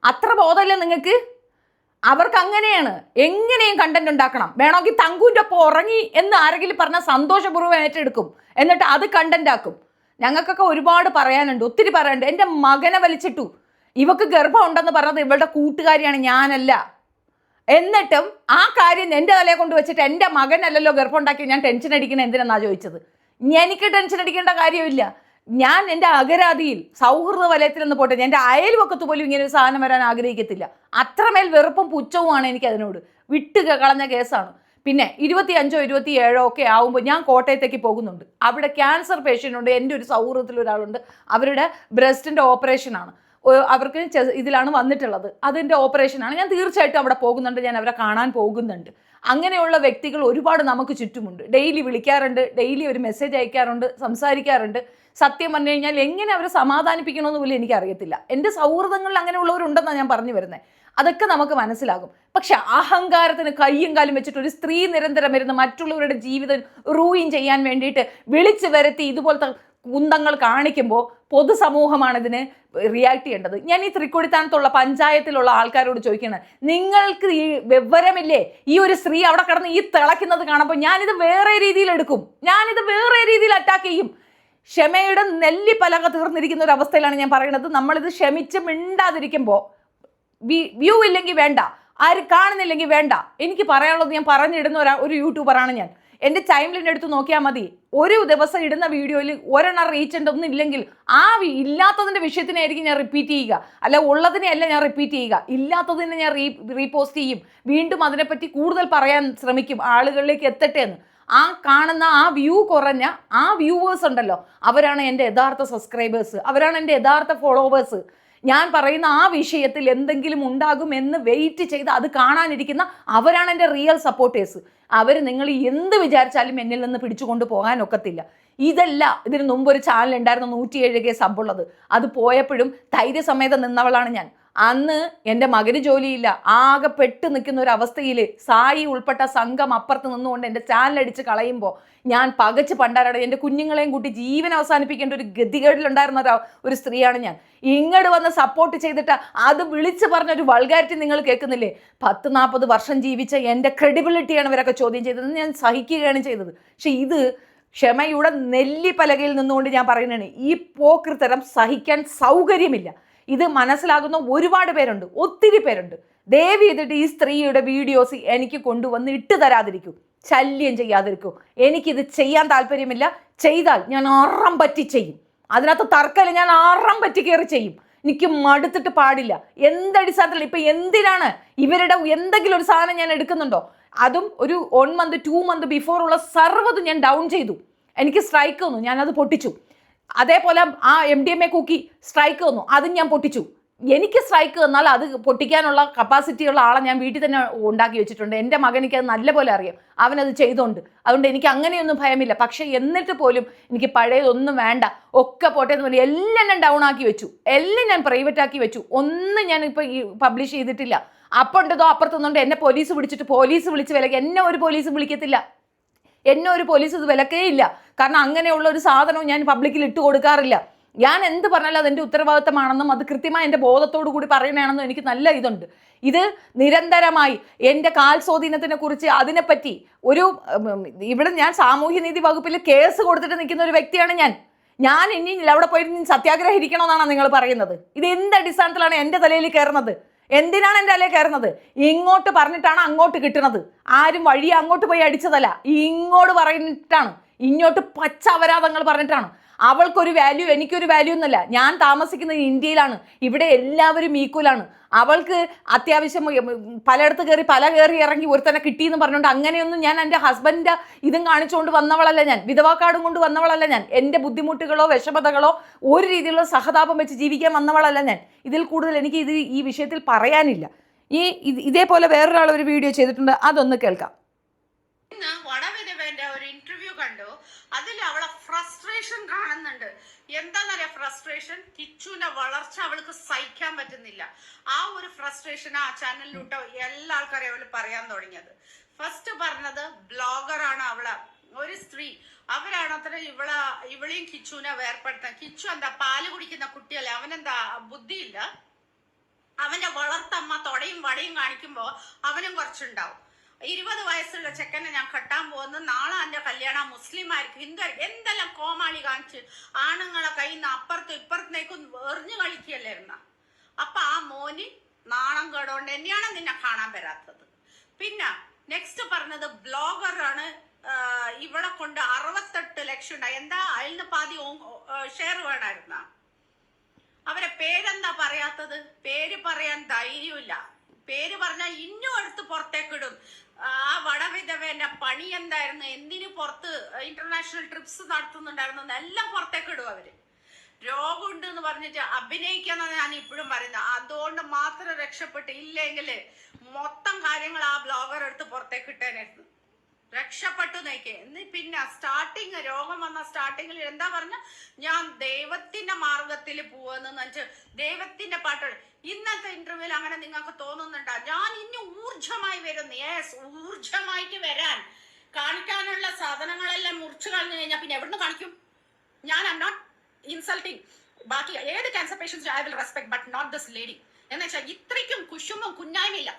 അത്ര ബോധമല്ലേ നിങ്ങൾക്ക്? അവർക്ക് അങ്ങനെയാണ്. എങ്ങനെയും കണ്ടന്റ് ഉണ്ടാക്കണം. വേണമെങ്കിൽ തങ്കുവിൻ്റെ ഒപ്പം ഉറങ്ങി എന്ന് ആരെങ്കിലും പറഞ്ഞാൽ സന്തോഷപൂർവ്വം ഏറ്റെടുക്കും. എന്നിട്ട് അത് കണ്ടന്റ് ആക്കും. ഞങ്ങൾക്കൊക്കെ ഒരുപാട് പറയാനുണ്ട്, ഒത്തിരി പറയാനുണ്ട്. എൻ്റെ മകനെ വലിച്ചിട്ടു. ഇവക്ക് ഗർഭം ഉണ്ടെന്ന് പറഞ്ഞത് ഇവളുടെ കൂട്ടുകാരിയാണ്, ഞാനല്ല. എന്നിട്ടും ആ കാര്യം എൻ്റെ തലയെ കൊണ്ട് വെച്ചിട്ട് എൻ്റെ മകനല്ലല്ലോ ഗർഭം ഉണ്ടാക്കി ഞാൻ ടെൻഷൻ അടിക്കുന്നത് എന്തിനാ ചോദിച്ചത്. എനിക്ക് ടെൻഷൻ അടിക്കേണ്ട കാര്യമില്ല. ഞാൻ എൻ്റെ അകരാതിയിൽ സൗഹൃദ വലയത്തിൽ നിന്ന് പോട്ടെ, എൻ്റെ അയൽവക്കത്ത് പോലും ഇങ്ങനെ ഒരു സാധനം വരാൻ ആഗ്രഹിക്കത്തില്ല. അത്രമേൽ വെറുപ്പും പുച്ഛവുമാണ് എനിക്ക് അതിനോട്. വിട്ട് കളഞ്ഞ കേസാണ്. പിന്നെ 25 27 ഒക്കെ ആവുമ്പോൾ ഞാൻ കോട്ടയത്തേക്ക് പോകുന്നുണ്ട്. അവിടെ ക്യാൻസർ പേഷ്യൻ്റ് ഉണ്ട്. എൻ്റെ ഒരു സൗഹൃദത്തിൽ ഒരാളുണ്ട്. അവരുടെ ബ്രസ്റ്റിൻ്റെ ഓപ്പറേഷനാണ്. അവർക്ക് ഇതിലാണ് വന്നിട്ടുള്ളത്. അതിൻ്റെ ഓപ്പറേഷനാണ്. ഞാൻ തീർച്ചയായിട്ടും അവിടെ പോകുന്നുണ്ട്. ഞാൻ അവരെ കാണാൻ പോകുന്നുണ്ട്. അങ്ങനെയുള്ള വ്യക്തികൾ ഒരുപാട് നമുക്ക് ചുറ്റുമുണ്ട്. ഡെയിലി വിളിക്കാറുണ്ട്, ഡെയിലി ഒരു മെസ്സേജ് അയക്കാറുണ്ട്, സംസാരിക്കാറുണ്ട്. സത്യം പറഞ്ഞു കഴിഞ്ഞാൽ എങ്ങനെ അവരെ സമാധാനിപ്പിക്കണമെന്ന് പോലും എനിക്കറിയത്തില്ല. എൻ്റെ സൗഹൃദങ്ങളിൽ അങ്ങനെയുള്ളവരുണ്ടെന്നാണ് ഞാൻ പറഞ്ഞു വരുന്നത്. അതൊക്കെ നമുക്ക് മനസ്സിലാകും. പക്ഷെ അഹങ്കാരത്തിന് കയ്യും കാലും വെച്ചിട്ട് ഒരു സ്ത്രീ നിരന്തരം വരുന്ന മറ്റുള്ളവരുടെ ജീവിതം റൂയിൻ ചെയ്യാൻ വേണ്ടിയിട്ട് വിളിച്ചു വരുത്തി ഇതുപോലത്തെ കുന്തങ്ങൾ കാണിക്കുമ്പോൾ പൊതുസമൂഹമാണ് ഇതിന് റിയാക്ട് ചെയ്യേണ്ടത്. ഞാൻ ഈ തൃക്കൊടിത്താനത്തുള്ള പഞ്ചായത്തിലുള്ള ആൾക്കാരോട് ചോദിക്കുന്നത്, നിങ്ങൾക്ക് ഈ വിവരമില്ലേ? ഈ ഒരു സ്ത്രീ അവിടെ കിടന്ന് ഈ തിളയ്ക്കുന്നത് കാണുമ്പോൾ ഞാനിത് വേറെ രീതിയിൽ എടുക്കും, ഞാനിത് വേറെ രീതിയിൽ അറ്റാക്ക് ചെയ്യും. ക്ഷമയുടെ നെല്ലിപ്പലക തീർന്നിരിക്കുന്ന ഒരു അവസ്ഥയിലാണ് ഞാൻ പറയുന്നത്. നമ്മളിത് ക്ഷമിച്ച് മിണ്ടാതിരിക്കുമ്പോൾ വ്യൂ ഇല്ലെങ്കിൽ വേണ്ട, ആരും കാണുന്നില്ലെങ്കിൽ വേണ്ട. എനിക്ക് പറയാനുള്ളത് ഞാൻ പറഞ്ഞിടുന്ന ഒരു യൂട്യൂബറാണ് ഞാൻ. എൻ്റെ ടൈംലൈൻ എടുത്ത് നോക്കിയാൽ മതി. ഒരു ദിവസം ഇടുന്ന വീഡിയോയിൽ ഒരെണ്ണം റീച്ച് ഒന്നും ഇല്ലെങ്കിൽ ആ ഇല്ലാത്തതിൻ്റെ വിഷയത്തിനായിരിക്കും ഞാൻ റിപ്പീറ്റ് ചെയ്യുക. അല്ല ഉള്ളതിനെ അല്ല ഞാൻ റിപ്പീറ്റ് ചെയ്യുക, ഇല്ലാത്തതിനെ ഞാൻ റീപോസ്റ്റ് ചെയ്യും. വീണ്ടും അതിനെപ്പറ്റി കൂടുതൽ പറയാൻ ശ്രമിക്കും, ആളുകളിലേക്ക് എത്തട്ടെ എന്ന്. ആ കാണുന്ന ആ വ്യൂ കുറഞ്ഞ ആ വ്യൂവേഴ്സ് ഉണ്ടല്ലോ, അവരാണ് എൻ്റെ യഥാർത്ഥ സബ്സ്ക്രൈബേഴ്സ്, അവരാണ് എൻ്റെ യഥാർത്ഥ ഫോളോവേഴ്സ്. ഞാൻ പറയുന്ന ആ വിഷയത്തിൽ എന്തെങ്കിലും ഉണ്ടാകുമെന്ന് വെയിറ്റ് ചെയ്ത് അത് കാണാനിരിക്കുന്ന അവരാണ് എൻ്റെ റിയൽ സപ്പോർട്ടേഴ്സ്. അവർ നിങ്ങൾ എന്ത് വിചാരിച്ചാലും എന്നിൽ നിന്ന് പിടിച്ചുകൊണ്ട് പോകാൻ ഒക്കത്തില്ല. ഇതല്ല, ഇതിന് മുമ്പ് ഒരു ചാനൽ ഉണ്ടായിരുന്നു 107K സബ്ബുള്ളത്. അത് പോയപ്പോഴും ധൈര്യസമേതം നിന്നവളാണ് ഞാൻ. അന്ന് എൻ്റെ മകന് ജോലിയില്ല, ആകെ പെട്ട് നിൽക്കുന്ന ഒരു അവസ്ഥയിൽ സായി ഉൾപ്പെട്ട സംഘം അപ്പുറത്ത് നിന്നുകൊണ്ട് എൻ്റെ ചാനലടിച്ച് കളയുമ്പോൾ ഞാൻ പകച്ച് പണ്ടാരാണ് എൻ്റെ കുഞ്ഞുങ്ങളെയും കൂട്ടി ജീവൻ അവസാനിപ്പിക്കേണ്ട ഒരു ഗതികേടിലുണ്ടായിരുന്ന ഒരു സ്ത്രീയാണ് ഞാൻ. ഇങ്ങോട്ട് വന്ന് സപ്പോർട്ട് ചെയ്തിട്ട് അത് വിളിച്ച് പറഞ്ഞൊരു വൾഗാരിറ്റി നിങ്ങൾ കേൾക്കുന്നില്ലേ? 40-40 വർഷം ജീവിച്ച എൻ്റെ ക്രെഡിബിലിറ്റിയാണ് ഇവരൊക്കെ ചോദ്യം ചെയ്തത്. ഞാൻ സഹിക്കുകയാണ് ചെയ്തത്. പക്ഷെ ഇത് ക്ഷമയുടെ നെല്ലിപ്പലകയിൽ നിന്നുകൊണ്ട് ഞാൻ പറയുന്നതാണ്, ഈ പോക്കൃത്തരം സഹിക്കാൻ സൗകര്യമില്ല. ഇത് മനസ്സിലാകുന്ന ഒരുപാട് പേരുണ്ട്, ഒത്തിരി പേരുണ്ട്. ദയവ് ചെയ്തിട്ട് ഈ സ്ത്രീയുടെ വീഡിയോസ് എനിക്ക് കൊണ്ടുവന്ന് ഇട്ട് തരാതിരിക്കും. ശല്യം ചെയ്യാതിരിക്കൂ. എനിക്കിത് ചെയ്യാൻ താല്പര്യമില്ല. ചെയ്താൽ ഞാൻ അറം പറ്റി ചെയ്യും. അതിനകത്ത് തർക്കമില്ല, ഞാൻ അറം പറ്റി കയറി ചെയ്യും. എനിക്ക് മടുത്തിട്ട് പാടില്ല. എന്തടിസ്ഥാനത്തില്ല, ഇപ്പം എന്തിനാണ് ഇവരുടെ എന്തെങ്കിലും ഒരു സാധനം ഞാൻ എടുക്കുന്നുണ്ടോ, അതും ഒരു 1 month 2 month ബിഫോറുള്ള സർവ്വതും ഞാൻ ഡൗൺ ചെയ്തു. എനിക്ക് സ്ട്രൈക്ക് വന്നു, ഞാനത് പൊട്ടിച്ചു. അതേപോലെ ആ MDMA കുക്കി സ്ട്രൈക്ക് വന്നു, അതും ഞാൻ പൊട്ടിച്ചു. എനിക്ക് സ്ട്രൈക്ക് വന്നാൽ അത് പൊട്ടിക്കാനുള്ള കപ്പാസിറ്റിയുള്ള ആളെ ഞാൻ വീട്ടിൽ തന്നെ ഉണ്ടാക്കി വെച്ചിട്ടുണ്ട്. എൻ്റെ മകനിക്ക് അത് നല്ലപോലെ അറിയാം, അവനത് ചെയ്തുകൊണ്ട്. അതുകൊണ്ട് എനിക്ക് അങ്ങനെയൊന്നും ഭയമില്ല. പക്ഷേ എന്നിട്ട് പോലും എനിക്ക് പഴയതൊന്നും വേണ്ട, ഒക്കെ പോട്ടെ എന്ന് പറഞ്ഞ് എല്ലാം ഞാൻ ഡൗൺ ആക്കി വെച്ചു, എല്ലാം ഞാൻ പ്രൈവറ്റ് ആക്കി വെച്ചു. ഒന്നും ഞാൻ ഇപ്പോൾ ഈ പബ്ലിഷ് ചെയ്തിട്ടില്ല. അപ്പോൾ ഉണ്ടതോ അപ്പുറത്തൊന്നുണ്ട് എന്നെ പോലീസ് വിളിച്ച് വിലക്ക്. എന്നെ ഒരു പോലീസും വിളിക്കത്തില്ല, എന്നെ ഒരു പോലീസ് ഇത് വിലക്കേ ഇല്ല. കാരണം അങ്ങനെയുള്ള ഒരു സാധനവും ഞാൻ പബ്ലിക്കിൽ ഇട്ട് കൊടുക്കാറില്ല. ഞാൻ എന്ത് പറഞ്ഞാലും അതെൻ്റെ ഉത്തരവാദിത്തമാണെന്നും അത് കൃത്യമായി എൻ്റെ ബോധത്തോടു കൂടി പറയണമെന്നും എനിക്ക് നല്ല ഇതുണ്ട്. ഇത് നിരന്തരമായി എൻ്റെ കാൽ സ്വാധീനത്തിനെ കുറിച്ച് അതിനെപ്പറ്റി ഒരു ഇവിടെ ഞാൻ സാമൂഹ്യനീതി വകുപ്പിൽ കേസ് കൊടുത്തിട്ട് നിൽക്കുന്ന ഒരു വ്യക്തിയാണ് ഞാൻ ഇനി അവിടെ പോയിട്ട് സത്യാഗ്രഹം ഇരിക്കണമെന്നാണ് നിങ്ങൾ പറയുന്നത്? ഇത് എന്ത് അടിസ്ഥാനത്തിലാണ് എൻ്റെ തലയിൽ കയറുന്നത്? എന്തിനാണ് എൻ്റെ തലയിൽ കയറുന്നത്? ഇങ്ങോട്ട് പറഞ്ഞിട്ടാണ് അങ്ങോട്ട് കിട്ടുന്നത്. ആരും വഴി അങ്ങോട്ട് പോയി അടിച്ചതല്ല, ഇങ്ങോട്ട് പറഞ്ഞിട്ടാണ്, ഇങ്ങോട്ട് പച്ച അപരാധങ്ങൾ പറഞ്ഞിട്ടാണ്. അവൾക്കൊരു വാല്യൂ, എനിക്കൊരു വാല്യൂ എന്നല്ല. ഞാൻ താമസിക്കുന്നത് ഇന്ത്യയിലാണ്, ഇവിടെ എല്ലാവരും ഈക്വലാണ്. അവൾക്ക് അത്യാവശ്യം പലയിടത്ത് കയറി ഇറങ്ങി ഒരുത്തന്നെ കിട്ടിയെന്ന് പറഞ്ഞുകൊണ്ട് അങ്ങനെയൊന്നും ഞാൻ എൻ്റെ ഹസ്ബൻഡിൻ്റെ ഇതും കാണിച്ചുകൊണ്ട് വന്നവളല്ല ഞാൻ, വിധവാ കാർഡും കൊണ്ട് വന്നവളല്ല ഞാൻ. എൻ്റെ ബുദ്ധിമുട്ടുകളോ വിഷമതകളോ ഒരു രീതിയിലുള്ള സഹതാപം വെച്ച് ജീവിക്കാൻ വന്നവളല്ല ഞാൻ. ഇതിൽ കൂടുതൽ എനിക്ക് ഈ വിഷയത്തിൽ പറയാനില്ല. ഇതേപോലെ വേറൊരാൾ ഒരു വീഡിയോ ചെയ്തിട്ടുണ്ട്, അതൊന്ന് കേൾക്കാം. വടവിധവന്റെ ഒരു ഇന്റർവ്യൂ കണ്ടു, അതിൽ അവളെ ഫ്രസ്ട്രേഷൻ കാണുന്നുണ്ട്. എന്താന്നറിയാ ഫ്രസ്ട്രേഷൻ? കിച്ചുവിന്റെ വളർച്ച അവൾക്ക് സഹിക്കാൻ പറ്റുന്നില്ല. ആ ഒരു ഫ്രസ്ട്രേഷൻ ആ ചാനലിലൂട്ടോ എല്ലാ ആൾക്കാരെയും അവള് പറയാൻ തുടങ്ങിയത്. ഫസ്റ്റ് പറഞ്ഞത് ബ്ലോഗറാണ് അവള്, ഒരു സ്ത്രീ, അവരാണ് അത്ര ഇവളെയും കിച്ചുവിനെ വേർപ്പെടുത്താൻ. കിച്ചു എന്താ പാല് കുടിക്കുന്ന കുട്ടിയല്ലേ, അവനെന്താ ബുദ്ധിയില്ല? അവന്റെ വളർത്തമ്മ തൊടയും വടയും കാണിക്കുമ്പോ അവനും കുറച്ചുണ്ടാവും. 20 വയസ്സുള്ള ചെക്കനെ ഞാൻ കെട്ടാൻ പോകുന്നു, നാളെ എന്റെ കല്യാണം മുസ്ലിം ആയിരിക്കും, ഹിന്ദു ആയിരിക്കും, എന്തെല്ലാം കോമാളി കാണിച്ച് ആണുങ്ങളെ കയ്യിൽ നിന്ന് അപ്പുറത്തും ഇപ്പുറത്തേക്കും എറിഞ്ഞു കളിക്കുകയല്ലായിരുന്ന. അപ്പൊ ആ മോന് നാണം കേടോണ്ട് തന്നെയാണ് നിന്നെ കാണാൻ വരാത്തത്. പിന്നെ നെക്സ്റ്റ് പറഞ്ഞത് ബ്ലോഗറാണ്, ഇവിടെ കൊണ്ട് 68 ലക്ഷം ഉണ്ടായി. എന്താ അതിൽ പാതി ഷെയർ വേണമായിരുന്ന? അവരെ പേരെന്താ പറയാത്തത്? പേര് പറയാൻ ധൈര്യമില്ല. പേര് പറഞ്ഞാൽ ഇന്നും എടുത്ത് പുറത്തേക്കിടും. ആ വടവിധവന്റെ പണി എന്തായിരുന്നു, എന്തിനു പുറത്ത് ഇന്റർനാഷണൽ ട്രിപ്സ് നടത്തുന്നുണ്ടായിരുന്നു, എല്ലാം പുറത്തേക്കിടും അവര്. രോഗമുണ്ട് എന്ന് പറഞ്ഞിട്ട് അഭിനയിക്കാന്നാണ് ഞാൻ ഇപ്പോഴും പറയുന്നത്. അതുകൊണ്ട് മാത്രം രക്ഷപ്പെട്ട്, ഇല്ലെങ്കിൽ മൊത്തം കാര്യങ്ങൾ ആ ബ്ലോഗർ എടുത്ത് പുറത്തേക്ക് ഇട്ടേനായിരുന്നു. രക്ഷപ്പെട്ടു നോക്കേ. പിന്നെ സ്റ്റാർട്ടിങ് രോഗം വന്ന സ്റ്റാർട്ടിങ്ങിൽ എന്താ പറഞ്ഞ, ഞാൻ ദൈവത്തിന്റെ മാർഗത്തിൽ പോവെന്ന് വെച്ച് ദൈവത്തിന്റെ പാട്ടുകൾ. ഇന്നത്തെ ഇന്റർവ്യൂവിൽ അങ്ങനെ നിങ്ങൾക്ക് തോന്നുന്നുണ്ടോ? ഞാൻ ഇനി ഊർജമായി വരുന്നു. യെസ്, ഊർജമായിട്ട് വരാൻ കാണിക്കാനുള്ള സാധനങ്ങളെല്ലാം മുറിച്ചു കളഞ്ഞു കഴിഞ്ഞാൽ പിന്നെ എവിടുന്ന് കാണിക്കും? ഞാൻ ഐ എം നോട്ട് ഇൻസൾട്ടിങ് ബാക്കി ഏത് cancer patients I will respect, but not this lady. എന്ന് വെച്ചാൽ ഇത്രയ്ക്കും കുശുമ്പും കുഞ്ഞായ്മയില്ല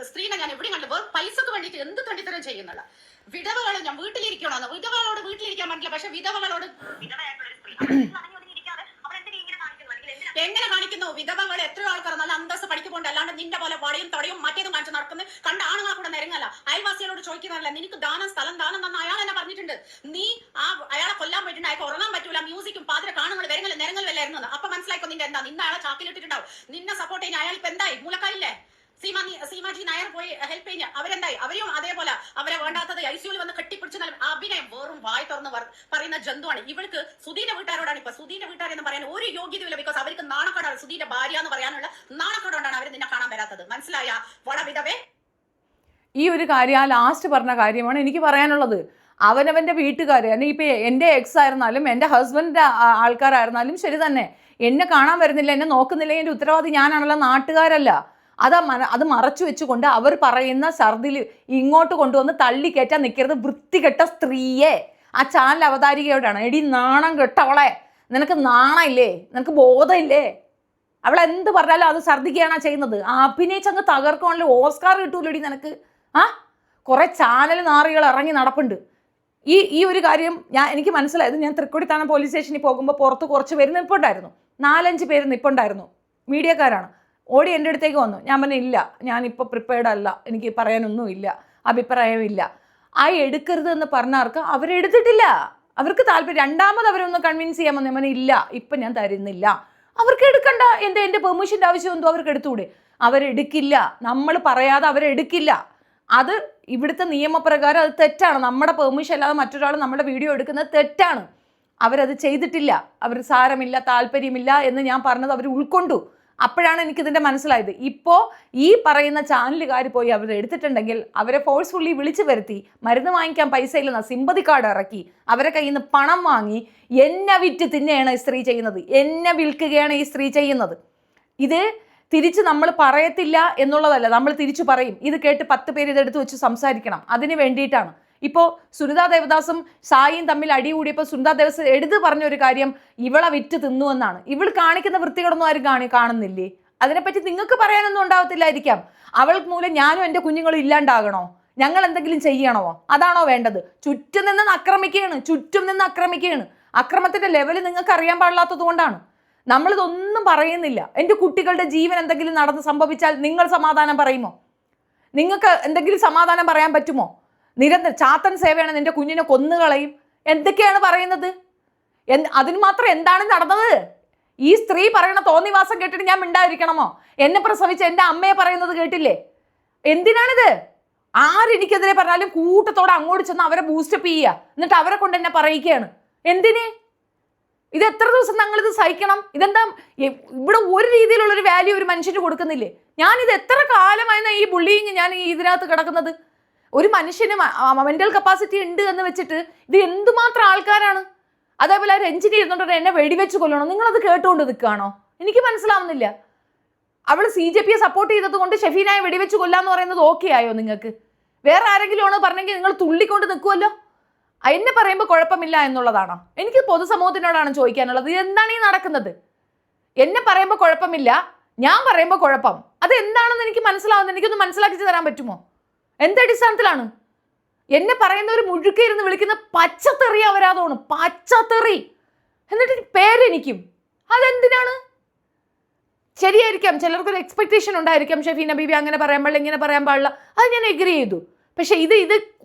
സ്ത്രീനെ ഞാൻ എവിടെയും കണ്ടത്. പൈസക്ക് വേണ്ടിയിട്ട് എന്ത് തണ്ടിത്തരം ചെയ്യുന്നുള്ള വിധവകൾ. ഞാൻ വീട്ടിലിരിക്കണോ? വിധവകളോട് വീട്ടിലിരിക്കാൻ പറ്റില്ല, പക്ഷെ വിധവകളോട് എങ്ങനെ കാണിക്കുന്നു? വിധവകൾ എത്രയോ ആൾക്കാർ നല്ല അന്തസ് പഠിക്ക് പോകണ്ട, അല്ലാണ്ട് നിന്റെ പോലെ വടയും തടയും മറ്റേതും കാണിച്ച് നടക്കുന്നത് കണ്ട ആണുങ്ങളെ കൂടെ നിരങ്ങല്ല. അയൽവാസികളോട് ചോദിക്കുന്നതല്ല, നിനക്ക് സ്ഥലം ദാനം തന്ന അയാൾ എന്നെ പറഞ്ഞിട്ടുണ്ട്. നീ അയാളെ കൊല്ലാൻ പോയിട്ടുണ്ട്, അയാൾക്ക് ഉറങ്ങാൻ പറ്റൂല, മ്യൂസിക്കും പാതിര കാണുങ്ങൾ നിരങ്ങൽ വല്ലായിരുന്നു. അപ്പൊ മനസ്സിലാക്കോ നിന്റെ എന്താ? നിന്നെ അയാളെ ചാക്കിലിട്ടിട്ടുണ്ടാവും. നിന്നെ സപ്പോർട്ട് ചെയ്യുന്ന അയാൾ ഇപ്പൊ എന്തായി? മൂലക്കായില്ലേ? സീമാജി നായർ പോയി ഹെൽപ്പ് ചെയ്യുക, അവരെന്തായി? അവരും അതേപോലെ അവരെ വേണ്ടാത്തത് ICUവിൽ വന്ന് കെട്ടിപ്പിടിച്ച് അഭിനയം വെറും വായി തുറന്ന് പറയുന്ന ജന്തുവാണ്. ഇവൾക്ക് സുധീന്റെ വീട്ടുകാരോടാണ് ഇപ്പൊ സുധീന്റെ വീട്ടുകാരെന്ന് പറയാൻ ഒരു യോഗ്യതയില്ല. ബിക്കോസ് അവർക്ക് നാണക്കേടാണ്. സുധീന്റെ ഭാര്യ എന്ന് പറയാനുള്ള നാണക്കേടോണ്ടാണ് അവർ നിന്നെ കാണാൻ വരാത്തത്. മനസ്സിലായ വടവിധവേ? ഈ ഒരു കാര്യം, ആ ലാസ്റ്റ് പറഞ്ഞ കാര്യമാണ് എനിക്ക് പറയാനുള്ളത്. അവനവൻ്റെ വീട്ടുകാർ, അല്ലെങ്കിൽ ഇപ്പം എൻ്റെ എക്സ് ആയിരുന്നാലും എൻ്റെ ഹസ്ബൻഡിൻ്റെ ആൾക്കാരായിരുന്നാലും ശരി തന്നെ, എന്നെ കാണാൻ വരുന്നില്ല, എന്നെ നോക്കുന്നില്ല, എൻ്റെ ഉത്തരവാദി ഞാനാണല്ലോ, നാട്ടുകാരല്ല. അത് മറച്ചു വെച്ചുകൊണ്ട് അവർ പറയുന്ന ഛർദിൽ ഇങ്ങോട്ട് കൊണ്ടുവന്ന് തള്ളിക്കയറ്റാൻ നിൽക്കരുത്. വൃത്തികെട്ട സ്ത്രീയെ ആ ചാനൽ അവതാരികയോടാണ്, എടി നാണം കെട്ടവളെ, നിനക്ക് നാണമില്ലേ? നിനക്ക് ബോധമില്ലേ? അവളെന്ത് പറഞ്ഞാലും അത് ഛർദിക്കുകയാണോ ചെയ്യുന്നത്? അഭിനയിച്ചങ്ങ് തകർക്കുവാണല്ലോ, ഓസ്കാർ കിട്ടൂലടി നിനക്ക്. കുറേ ചാനൽ നാറികൾ ഇറങ്ങി നടപ്പുണ്ട്. ഈ ഒരു കാര്യം എനിക്ക് മനസ്സിലായത്, ഞാൻ തൃക്കൊടിത്താനം പോലീസ് സ്റ്റേഷനിൽ പോകുമ്പോൾ പുറത്ത് കുറച്ച് പേര് നിൽപ്പുണ്ടായിരുന്നു, 4-5 പേര് നിൽപ്പുണ്ടായിരുന്നു, മീഡിയക്കാരാണ്. ഓടി എൻ്റെ അടുത്തേക്ക് വന്നു. ഞാൻ പറഞ്ഞു ഇല്ല, ഞാനിപ്പോൾ പ്രിപ്പയർഡ് അല്ല, എനിക്ക് പറയാനൊന്നുമില്ല, അഭിപ്രായമില്ല. ആ എടുക്കരുത് എന്ന് പറഞ്ഞവർക്ക് അവരെടുത്തിട്ടില്ല. അവർക്ക് താല്പര്യം. രണ്ടാമത് അവരൊന്ന് കൺവിൻസ് ചെയ്യാൻ വന്നേ ഇല്ല ഇപ്പം ഞാൻ തരുന്നില്ല. അവർക്ക് എടുക്കണ്ട. എൻ്റെ പെർമിഷൻ്റെ ആവശ്യം എന്തോ അവർക്ക് എടുത്തുകൂടെ? അവരെടുക്കില്ല. നമ്മൾ പറയാതെ അവരെടുക്കില്ല. അത് ഇവിടുത്തെ നിയമപ്രകാരം അത് തെറ്റാണ്. നമ്മുടെ പെർമിഷൻ അല്ലാതെ മറ്റൊരാൾ നമ്മുടെ വീഡിയോ എടുക്കുന്നത് തെറ്റാണ്. അവരത് ചെയ്തിട്ടില്ല. അവർ സാരമില്ല, താല്പര്യമില്ല എന്ന് ഞാൻ പറഞ്ഞത് അവർ ഉൾക്കൊണ്ടു. അപ്പോഴാണ് എനിക്കിതിൻ്റെ മനസ്സിലായത്. ഇപ്പോൾ ഈ പറയുന്ന ചാനലുകാർ പോയി അവർ എടുത്തിട്ടുണ്ടെങ്കിൽ അവരെ ഫോഴ്സ്ഫുള്ളി വിളിച്ചു വരുത്തി മരുന്ന് വാങ്ങിക്കാൻ പൈസ ഇല്ലെന്ന സിമ്പതി കാർഡ് ഇറക്കി അവരെ കയ്യിൽ നിന്ന് പണം വാങ്ങി എന്നെ വിറ്റ് തിന്നെയാണ് ഈ സ്ത്രീ ചെയ്യുന്നത്. എന്നെ വിൽക്കുകയാണ് ഈ സ്ത്രീ ചെയ്യുന്നത്. ഇത് തിരിച്ച് നമ്മൾ പറയത്തില്ല എന്നുള്ളതല്ല, നമ്മൾ തിരിച്ചു പറയും. ഇത് കേട്ട് 10 പേര് ഇതെടുത്ത് വെച്ച് സംസാരിക്കണം. അതിന് വേണ്ടിയിട്ടാണ്. ഇപ്പോൾ സുനിതാ ദേവദാസും സായിയും തമ്മിൽ അടി കൂടിയപ്പോൾ സുനിതാ ദേവദാസ് എടുത്ത് പറഞ്ഞൊരു കാര്യം ഇവളെ വിറ്റ് തിന്നു എന്നാണ്. ഇവൾ കാണിക്കുന്ന വൃത്തികളൊന്നും ആരും കാണുന്നില്ലേ? അതിനെപ്പറ്റി നിങ്ങൾക്ക് പറയാനൊന്നും ഉണ്ടാവത്തില്ലായിരിക്കാം. അവൾക്ക് മൂലം ഞാനും എൻ്റെ കുഞ്ഞുങ്ങളും ഇല്ലാണ്ടാകണോ? ഞങ്ങൾ എന്തെങ്കിലും ചെയ്യണോ? അതാണോ വേണ്ടത്? ചുറ്റും നിന്ന് ആക്രമിക്കുകയാണ്. അക്രമത്തിൻ്റെ ലെവൽ നിങ്ങൾക്ക് അറിയാൻ പാടില്ലാത്തത് കൊണ്ടാണ്. നമ്മളിതൊന്നും പറയുന്നില്ല. എൻ്റെ കുട്ടികളുടെ ജീവൻ എന്തെങ്കിലും നടന്ന് സംഭവിച്ചാൽ നിങ്ങൾ സമാധാനം പറയുമോ? നിങ്ങൾക്ക് എന്തെങ്കിലും സമാധാനം പറയാൻ പറ്റുമോ? നിരന്തരം ചാത്തൻ സേവയാണ്, നിന്റെ കുഞ്ഞിനെ കൊന്നുകളയും, എന്തൊക്കെയാണ് പറയുന്നത്? അതിന് മാത്രം എന്താണ് നടന്നത്? ഈ സ്ത്രീ പറയണ തോന്നിവാസം കേട്ടിട്ട് ഞാൻ മിണ്ടാതിരിക്കണമോ? എന്നെ പ്രസവിച്ച എൻ്റെ അമ്മയെ പറയുന്നത് കേട്ടില്ലേ? എന്തിനാണിത്? ആരെനിക്കെതിരെ പറഞ്ഞാലും കൂട്ടത്തോടെ അങ്ങോട്ട് ചെന്ന് അവരെ ബൂസ്റ്റപ്പ് ചെയ്യുക, എന്നിട്ട് അവരെ കൊണ്ട് എന്നെ പറയിക്കുകയാണ്. എന്തിന്? ഇത് എത്ര ദിവസം ഞങ്ങളിത് സഹിക്കണം? ഇതെന്താ ഇവിടെ ഒരു രീതിയിലുള്ളൊരു വാല്യൂ ഒരു മനുഷ്യന് കൊടുക്കുന്നില്ലേ? ഞാനിത് എത്ര കാലമായിരുന്ന ഈ ബുള്ളിങ് ഞാൻ ഇതിനകത്ത് കിടക്കുന്നത്? ഒരു മനുഷ്യന് മെന്റൽ കപ്പാസിറ്റി ഉണ്ട് എന്ന് വെച്ചിട്ട് ഇത് എന്തുമാത്രം ആൾക്കാരാണ്. അതേപോലെ രഞ്ജിനി ഇരുന്നിട്ട് എന്നെ വെടിവെച്ച് കൊല്ലണം. നിങ്ങളത് കേട്ടുകൊണ്ട് നിൽക്കുകയാണോ? എനിക്ക് മനസ്സിലാവുന്നില്ല. അവൾ CJP സപ്പോർട്ട് ചെയ്തത് കൊണ്ട് ഷെഫീനായെ വെടിവെച്ച് കൊല്ലാന്ന് പറയുന്നത് ഓക്കെ ആയോ നിങ്ങൾക്ക്? വേറെ ആരെങ്കിലും ആണ് പറഞ്ഞെങ്കിൽ നിങ്ങൾ തുള്ളിക്കൊണ്ട് നിൽക്കുമല്ലോ. എന്നെ പറയുമ്പോൾ കുഴപ്പമില്ല എന്നുള്ളതാണോ? എനിക്ക് പൊതുസമൂഹത്തിനോടാണ് ചോദിക്കാനുള്ളത്. എന്താണ് ഈ നടക്കുന്നത്? എന്നെ പറയുമ്പോൾ കുഴപ്പമില്ല, ഞാൻ പറയുമ്പോൾ കുഴപ്പം. അത് എന്താണെന്ന് എനിക്ക് മനസ്സിലാവുന്നത്. എനിക്കൊന്ന് മനസ്സിലാക്കി തരാൻ പറ്റുമോ? എന്തടിസ്ഥാനത്തിലാണ് എന്നെ പറയുന്ന ഒരു മുഴുക്കിരുന്ന് വിളിക്കുന്ന പച്ചത്തെറി അവരാതോണ്? പച്ചത്തെറി എന്നിട്ട് പേരെനിക്കും. അതെന്തിനാണ്? ശരിയായിരിക്കാം, ചിലർക്കൊരു എക്സ്പെക്ടേഷൻ ഉണ്ടായിരിക്കാം, ഷെഫീന ബീബി അങ്ങനെ പറയാൻ പാടില്ല, ഇങ്ങനെ പറയാൻ പാടില്ല. അത് ഞാൻ എഗ്രി ചെയ്തു. പക്ഷെ ഇത്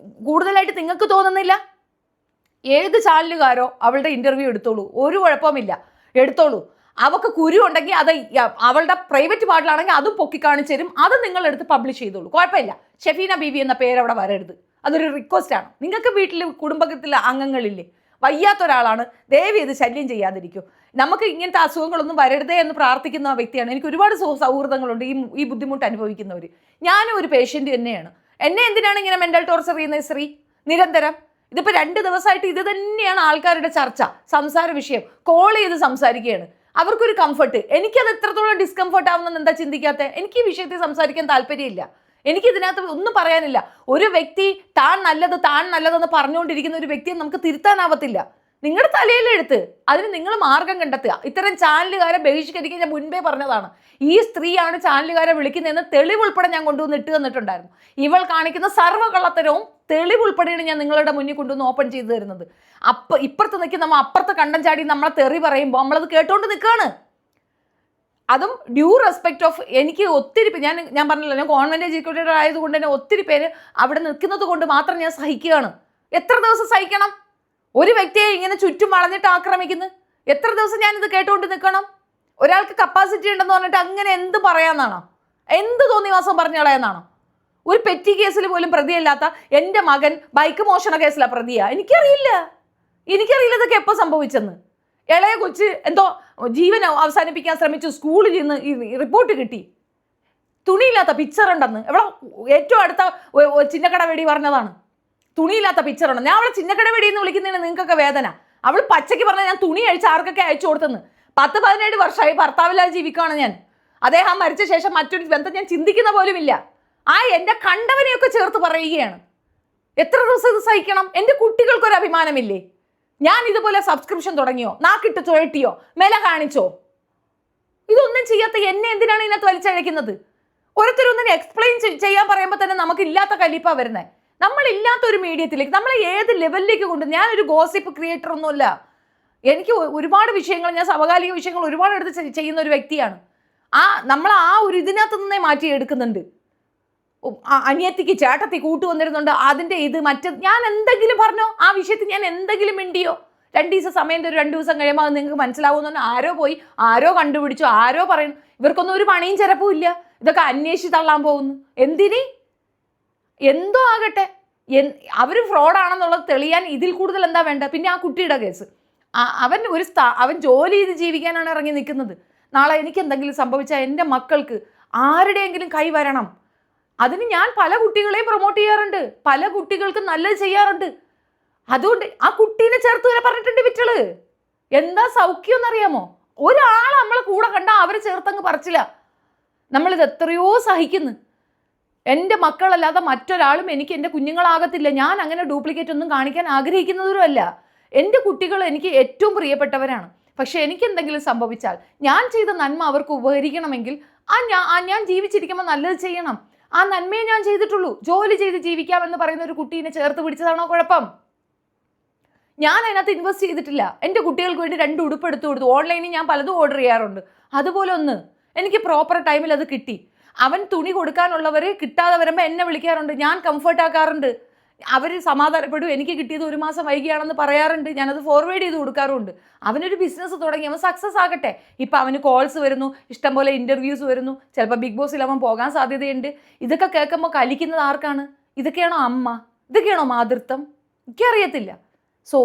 കൂടുതലായിട്ട് നിങ്ങൾക്ക് തോന്നുന്നില്ല? ഏത് ചാനലുകാരോ അവളുടെ ഇന്റർവ്യൂ എടുത്തോളൂ, ഒരു കുഴപ്പമില്ല, എടുത്തോളൂ. അവൾക്ക് കുരു ഉണ്ടെങ്കിൽ അത് അവളുടെ പ്രൈവറ്റ് പാർട്ടിലാണെങ്കിൽ അതും പൊക്കി കാണിച്ചു തരും. അത് നിങ്ങളെടുത്ത് പബ്ലിഷ് ചെയ്തോളൂ, കുഴപ്പമില്ല. ഷെഫീന ബീവി എന്ന പേര് അവിടെ വരരുത്. അതൊരു റിക്വസ്റ്റാണ്. നിങ്ങൾക്ക് വീട്ടിൽ കുടുംബത്തിലെ അംഗങ്ങളില്ലേ? വയ്യാത്ത ഒരാളാണ്, ദയവ് ഇത് ശല്യം ചെയ്യാതിരിക്കും. നമുക്ക് ഇങ്ങനത്തെ അസുഖങ്ങളൊന്നും വരരുതേ എന്ന് പ്രാർത്ഥിക്കുന്ന വ്യക്തിയാണ്. എനിക്ക് ഒരുപാട് സൗഹൃദങ്ങളുണ്ട് ഈ ബുദ്ധിമുട്ട് അനുഭവിക്കുന്നവർ. ഞാനും ഒരു പേഷ്യൻ്റ് തന്നെയാണ്. എന്നെ എന്തിനാണ് ഇങ്ങനെ മെൻ്റൽ ടോർച്ചർ ചെയ്യുന്ന സ്ത്രീ നിരന്തരം? ഇതിപ്പോൾ 2 ദിവസമായിട്ട് ഇത് തന്നെയാണ് ആൾക്കാരുടെ ചർച്ച, സംസാര വിഷയം. കോൾ ചെയ്ത് സംസാരിക്കുകയാണ്. അവർക്കൊരു കംഫർട്ട്. എനിക്കത് എത്രത്തോളം ഡിസ്കംഫർട്ട് ആവുന്നെന്ന് എന്താ ചിന്തിക്കാത്തത്? എനിക്ക് ഈ വിഷയത്തിൽ സംസാരിക്കാൻ താല്പര്യമില്ല. എനിക്കിതിനകത്ത് ഒന്നും പറയാനില്ല. ഒരു വ്യക്തി താൻ നല്ലതെന്ന് പറഞ്ഞുകൊണ്ടിരിക്കുന്ന ഒരു വ്യക്തിയെ നമുക്ക് തിരുത്താനാവത്തില്ല. നിങ്ങളുടെ തലയിലെടുത്ത് അതിന് നിങ്ങൾ മാർഗം കണ്ടെത്തുക. ഇത്തരം ചാനലുകാരെ ബഹിഷ്കരിക്കാൻ ഞാൻ മുൻപേ പറഞ്ഞതാണ്. ഈ സ്ത്രീയാണ് ചാനലുകാരെ വിളിക്കുന്നതെന്ന് തെളിവുൾപ്പെടെ ഞാൻ കൊണ്ടുവന്ന് ഇട്ട് തന്നിട്ടുണ്ടായിരുന്നു. ഇവൾ കാണിക്കുന്ന സർവ്വകള്ളത്തരവും തെളിവുൾപ്പെടെയാണ് ഞാൻ നിങ്ങളുടെ മുന്നിൽ കൊണ്ടുവന്ന് ഓപ്പൺ ചെയ്തു തരുന്നത്. ഇപ്പുറത്ത് നിൽക്കി നമ്മൾ അപ്പുറത്ത് കണ്ടം ചാടി നമ്മളെ തെറി പറയുമ്പോൾ നമ്മളത് കേട്ടോണ്ട് നിൽക്കുകയാണ്. അതും ഡ്യൂ റെസ്പെക്ട് ഓഫ് എനിക്ക് ഒത്തിരി ഞാൻ പറഞ്ഞില്ല, ഞാൻ കോൺവെന്റ് എഡ്യൂക്കേറ്റഡ് ആയതുകൊണ്ട് തന്നെ ഒത്തിരി പേര് അവിടെ നിൽക്കുന്നത് കൊണ്ട് മാത്രം ഞാൻ സഹിക്കുകയാണ്. എത്ര ദിവസം സഹിക്കണം? ഒരു വ്യക്തിയെ ഇങ്ങനെ ചുറ്റും വളഞ്ഞിട്ട് ആക്രമിക്കുന്നു. എത്ര ദിവസം ഞാനിത് കേട്ടുകൊണ്ട് നിൽക്കണം? ഒരാൾക്ക് കപ്പാസിറ്റി ഉണ്ടെന്ന് പറഞ്ഞിട്ട് അങ്ങനെ എന്ത് പറയാന്നാണോ? എന്ത് തോന്നിവാസം പറഞ്ഞു കളയാന്നാണോ? ഒരു പെറ്റി കേസിൽ പോലും പ്രതിയല്ലാത്ത എൻ്റെ മകൻ ബൈക്ക് മോഷണ കേസിലാണ് പ്രതിയാ. എനിക്കറിയില്ല ഇതൊക്കെ എപ്പോൾ സംഭവിച്ചെന്ന്. ഇളയ കൊച്ച് എന്തോ ജീവൻ അവസാനിപ്പിക്കാൻ ശ്രമിച്ചു, സ്കൂളിൽ നിന്ന് റിപ്പോർട്ട് കിട്ടി. തുണിയില്ലാത്ത പിക്ചർ ഉണ്ടെന്ന് എവിടെ ഏറ്റവും അടുത്ത ചിന്നക്കട വെടി പറഞ്ഞതാണ്. തുണിയില്ലാത്ത പിക്ചർ ഉണ്ട്. ഞാൻ അവളെ ചിന്നക്കട വെടി എന്ന് വിളിക്കുന്നതിന് നിങ്ങൾക്കൊക്കെ വേദന. അവൾ പച്ചയ്ക്ക് പറഞ്ഞാൽ ഞാൻ തുണി അഴിച്ച് ആർക്കൊക്കെ അയച്ചു കൊടുത്തെന്ന്. 10-17 വർഷമായി ഭർത്താവില്ലാതെ ജീവിക്കുകയാണ് ഞാൻ. അദ്ദേഹം മരിച്ച ശേഷം മറ്റൊരു ബന്ധം ഞാൻ ചിന്തിക്കുന്ന പോലും ഇല്ല. എൻ്റെ കണ്ടവനെയൊക്കെ ചേർത്ത് പറയുകയാണ്. എത്ര ദിവസം ഇത് സഹിക്കണം? എൻ്റെ കുട്ടികൾക്കൊരു അഭിമാനമില്ലേ? ഞാൻ ഇതുപോലെ സബ്സ്ക്രിപ്ഷൻ തുടങ്ങിയോ? നാക്കിട്ട് ചുഴട്ടിയോ? മെല കാണിച്ചോ? ഇതൊന്നും ചെയ്യാത്ത എന്നെ എന്തിനാണ് ഇതിനകത്ത് വലിച്ചഴക്കുന്നത്? ഓരോരുത്തരൊന്നിനെ എക്സ്പ്ലെയിൻ ചെയ്യാൻ പറയുമ്പോൾ തന്നെ നമുക്ക് ഇല്ലാത്ത കലിപ്പാ വരുന്നത്. നമ്മളില്ലാത്ത ഒരു മീഡിയത്തിലേക്ക് നമ്മളെ ഏത് ലെവലിലേക്ക് കൊണ്ട്. ഞാനൊരു ഗോസിപ്പ് ക്രിയേറ്റർ ഒന്നുമല്ല. എനിക്ക് ഒരുപാട് വിഷയങ്ങൾ, ഞാൻ സമകാലിക വിഷയങ്ങൾ ഒരുപാട് എടുത്ത് ചെയ്യുന്ന ഒരു വ്യക്തിയാണ്. നമ്മൾ ആ ഒരു ഇതിനകത്ത് നിന്നേ മാറ്റി എടുക്കുന്നുണ്ട്. അനിയത്തിക്ക് ചേട്ടത്തി കൂട്ടുവന്നിരുന്നുണ്ട്, അതിൻ്റെ ഇത് മറ്റത്. ഞാൻ എന്തെങ്കിലും പറഞ്ഞോ? ആ വിഷയത്തിൽ ഞാൻ എന്തെങ്കിലും മിണ്ടിയോ? 2 ദിവസം സമയം തരും, 2 ദിവസം കഴിയുമ്പോൾ അത് നിങ്ങൾക്ക് മനസ്സിലാവുമെന്ന് പറഞ്ഞാൽ ആരോ പോയി, ആരോ കണ്ടുപിടിച്ചു, ആരോ പറയുന്നു. ഇവർക്കൊന്നും ഒരു പണിയും ചിലപ്പും ഇല്ല. ഇതൊക്കെ അന്വേഷിച്ച് തള്ളാൻ പോകുന്നു. എന്തിന്? എന്തോ ആകട്ടെ, അവർ ഫ്രോഡാണെന്നുള്ളത് തെളിയാൻ ഇതിൽ കൂടുതൽ എന്താ വേണ്ട? പിന്നെ ആ കുട്ടിയുടെ കേസ്, അവൻ ജോലി ചെയ്ത് ജീവിക്കാനാണ് ഇറങ്ങി നിൽക്കുന്നത്. നാളെ എനിക്ക് എന്തെങ്കിലും സംഭവിച്ചാൽ എൻ്റെ മക്കൾക്ക് ആരുടെയെങ്കിലും കൈ വരണം. അതിന് ഞാൻ പല കുട്ടികളെയും പ്രൊമോട്ട് ചെയ്യാറുണ്ട്, പല കുട്ടികൾക്ക് നല്ലത് ചെയ്യാറുണ്ട്. അതുകൊണ്ട് ആ കുട്ടീനെ ചേർത്ത് വരെ പറഞ്ഞിട്ടുണ്ട് വിറ്റള്. എന്താ സൗഖ്യം എന്നറിയാമോ? ഒരാൾ നമ്മളെ കൂടെ കണ്ടാൽ അവരെ ചേർത്തങ്ങ് പറിച്ചില്ല. നമ്മളിത് എത്രയോ സഹിക്കുന്നു. എൻ്റെ മക്കളല്ലാതെ മറ്റൊരാളും എനിക്ക് എൻ്റെ കുഞ്ഞുങ്ങളാകത്തില്ല. ഞാൻ അങ്ങനെ ഡ്യൂപ്ലിക്കേറ്റ് ഒന്നും കാണിക്കാൻ ആഗ്രഹിക്കുന്നവരുമല്ല. എൻ്റെ കുട്ടികൾ എനിക്ക് ഏറ്റവും പ്രിയപ്പെട്ടവരാണ്. പക്ഷെ എനിക്ക് എന്തെങ്കിലും സംഭവിച്ചാൽ ഞാൻ ചെയ്ത നന്മ അവർക്ക് ഉപകരിക്കണമെങ്കിൽ ഞാൻ ജീവിച്ചിരിക്കുമ്പോൾ നല്ലത് ചെയ്യണം. ആ നന്മയെ ഞാൻ ചെയ്തിട്ടുള്ളൂ. ജോലി ചെയ്ത് ജീവിക്കാമെന്ന് പറയുന്ന ഒരു കുട്ടീനെ ചേർത്ത് പിടിച്ചതാണോ കുഴപ്പം? ഞാൻ അതിനകത്ത് ഇൻവെസ്റ്റ് ചെയ്തിട്ടില്ല. എൻ്റെ കുട്ടികൾക്ക് വേണ്ടി 2 ഉടുപ്പ് എടുത്തു കൊടുത്തു. ഓൺലൈനിൽ ഞാൻ പലതും ഓർഡർ ചെയ്യാറുണ്ട്. അതുപോലെ ഒന്ന് എനിക്ക് പ്രോപ്പർ ടൈമിൽ അത് കിട്ടി. അവൻ തുണി കൊടുക്കാനുള്ളവർ കിട്ടാതെ വരുമ്പോൾ എന്നെ വിളിക്കാറുണ്ട്, ഞാൻ കംഫർട്ട് ആക്കാറുണ്ട്. അവർ സമാധാനപ്പെടും, എനിക്ക് കിട്ടിയത് 1 മാസം വൈകിയാണെന്ന് പറയാറുണ്ട്. ഞാനത് ഫോർവേഡ് ചെയ്ത് കൊടുക്കാറുമുണ്ട്. അവനൊരു ബിസിനസ് തുടങ്ങി, അവൻ സക്സസ് ആകട്ടെ. ഇപ്പം അവന് കോൾസ് വരുന്നു, ഇഷ്ടംപോലെ ഇൻ്റർവ്യൂസ് വരുന്നു, ചിലപ്പോൾ ബിഗ് ബോസിൽ അവൻ പോകാൻ സാധ്യതയുണ്ട്. ഇതൊക്കെ കേൾക്കുമ്പോൾ കലിക്കുന്നത് ആർക്കാണ്? ഇതൊക്കെയാണോ അമ്മ? ഇതൊക്കെയാണോ മാതൃത്വം? എനിക്കറിയത്തില്ല. സോ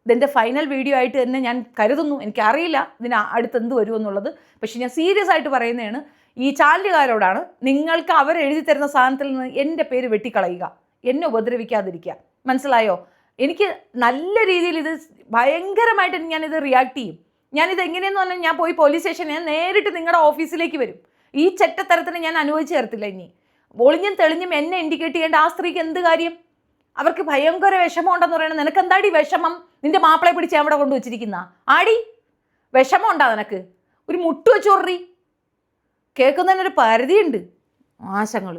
ഇതിൻ്റെ ഫൈനൽ വീഡിയോ ആയിട്ട് തന്നെ ഞാൻ കരുതുന്നു. എനിക്കറിയില്ല ഇതിന് അടുത്ത് എന്ത് വരുമെന്നുള്ളത്. പക്ഷെ ഞാൻ സീരിയസ് ആയിട്ട് പറയുന്നതാണ്, ഈ ചാനലുകാരോടാണ്, നിങ്ങൾക്ക് അവർ എഴുതി തരുന്ന സാധനത്തിൽ നിന്ന് എൻ്റെ പേര് വെട്ടിക്കളയുക, എന്നെ ഉപദ്രവിക്കാതിരിക്കുക. മനസ്സിലായോ? എനിക്ക് നല്ല രീതിയിൽ ഇത് ഭയങ്കരമായിട്ട് ഞാനിത് റിയാക്ട് ചെയ്യും. ഞാനിത് എങ്ങനെയെന്ന് പറഞ്ഞാൽ ഞാൻ പോയി പോലീസ് സ്റ്റേഷനിൽ ഞാൻ നേരിട്ട് നിങ്ങളുടെ ഓഫീസിലേക്ക് വരും. ഈ ചെറ്റത്തരത്തിന് ഞാൻ അനുവദിച്ചു തരത്തില്ല. ഇനി ഒളിഞ്ഞും തെളിഞ്ഞും എന്നെ ഇൻഡിക്കേറ്റ് ചെയ്യേണ്ട ആ സ്ത്രീക്ക് എന്ത് കാര്യം? അവർക്ക് ഭയങ്കര വിഷമം ഉണ്ടെന്ന് പറയണത്. നിനക്ക് എന്താടി വിഷമം? നിന്റെ മാപ്പിളയെ പിടിച്ച് അവിടെ കൊണ്ടുവച്ചിരിക്കുന്ന ആടി വിഷമം ഉണ്ടാ നിനക്ക്? ഒരു മുട്ട് വെച്ചോറി. കേൾക്കുന്നതിനൊരു പരിധിയുണ്ട്. ആശങ്ങൾ.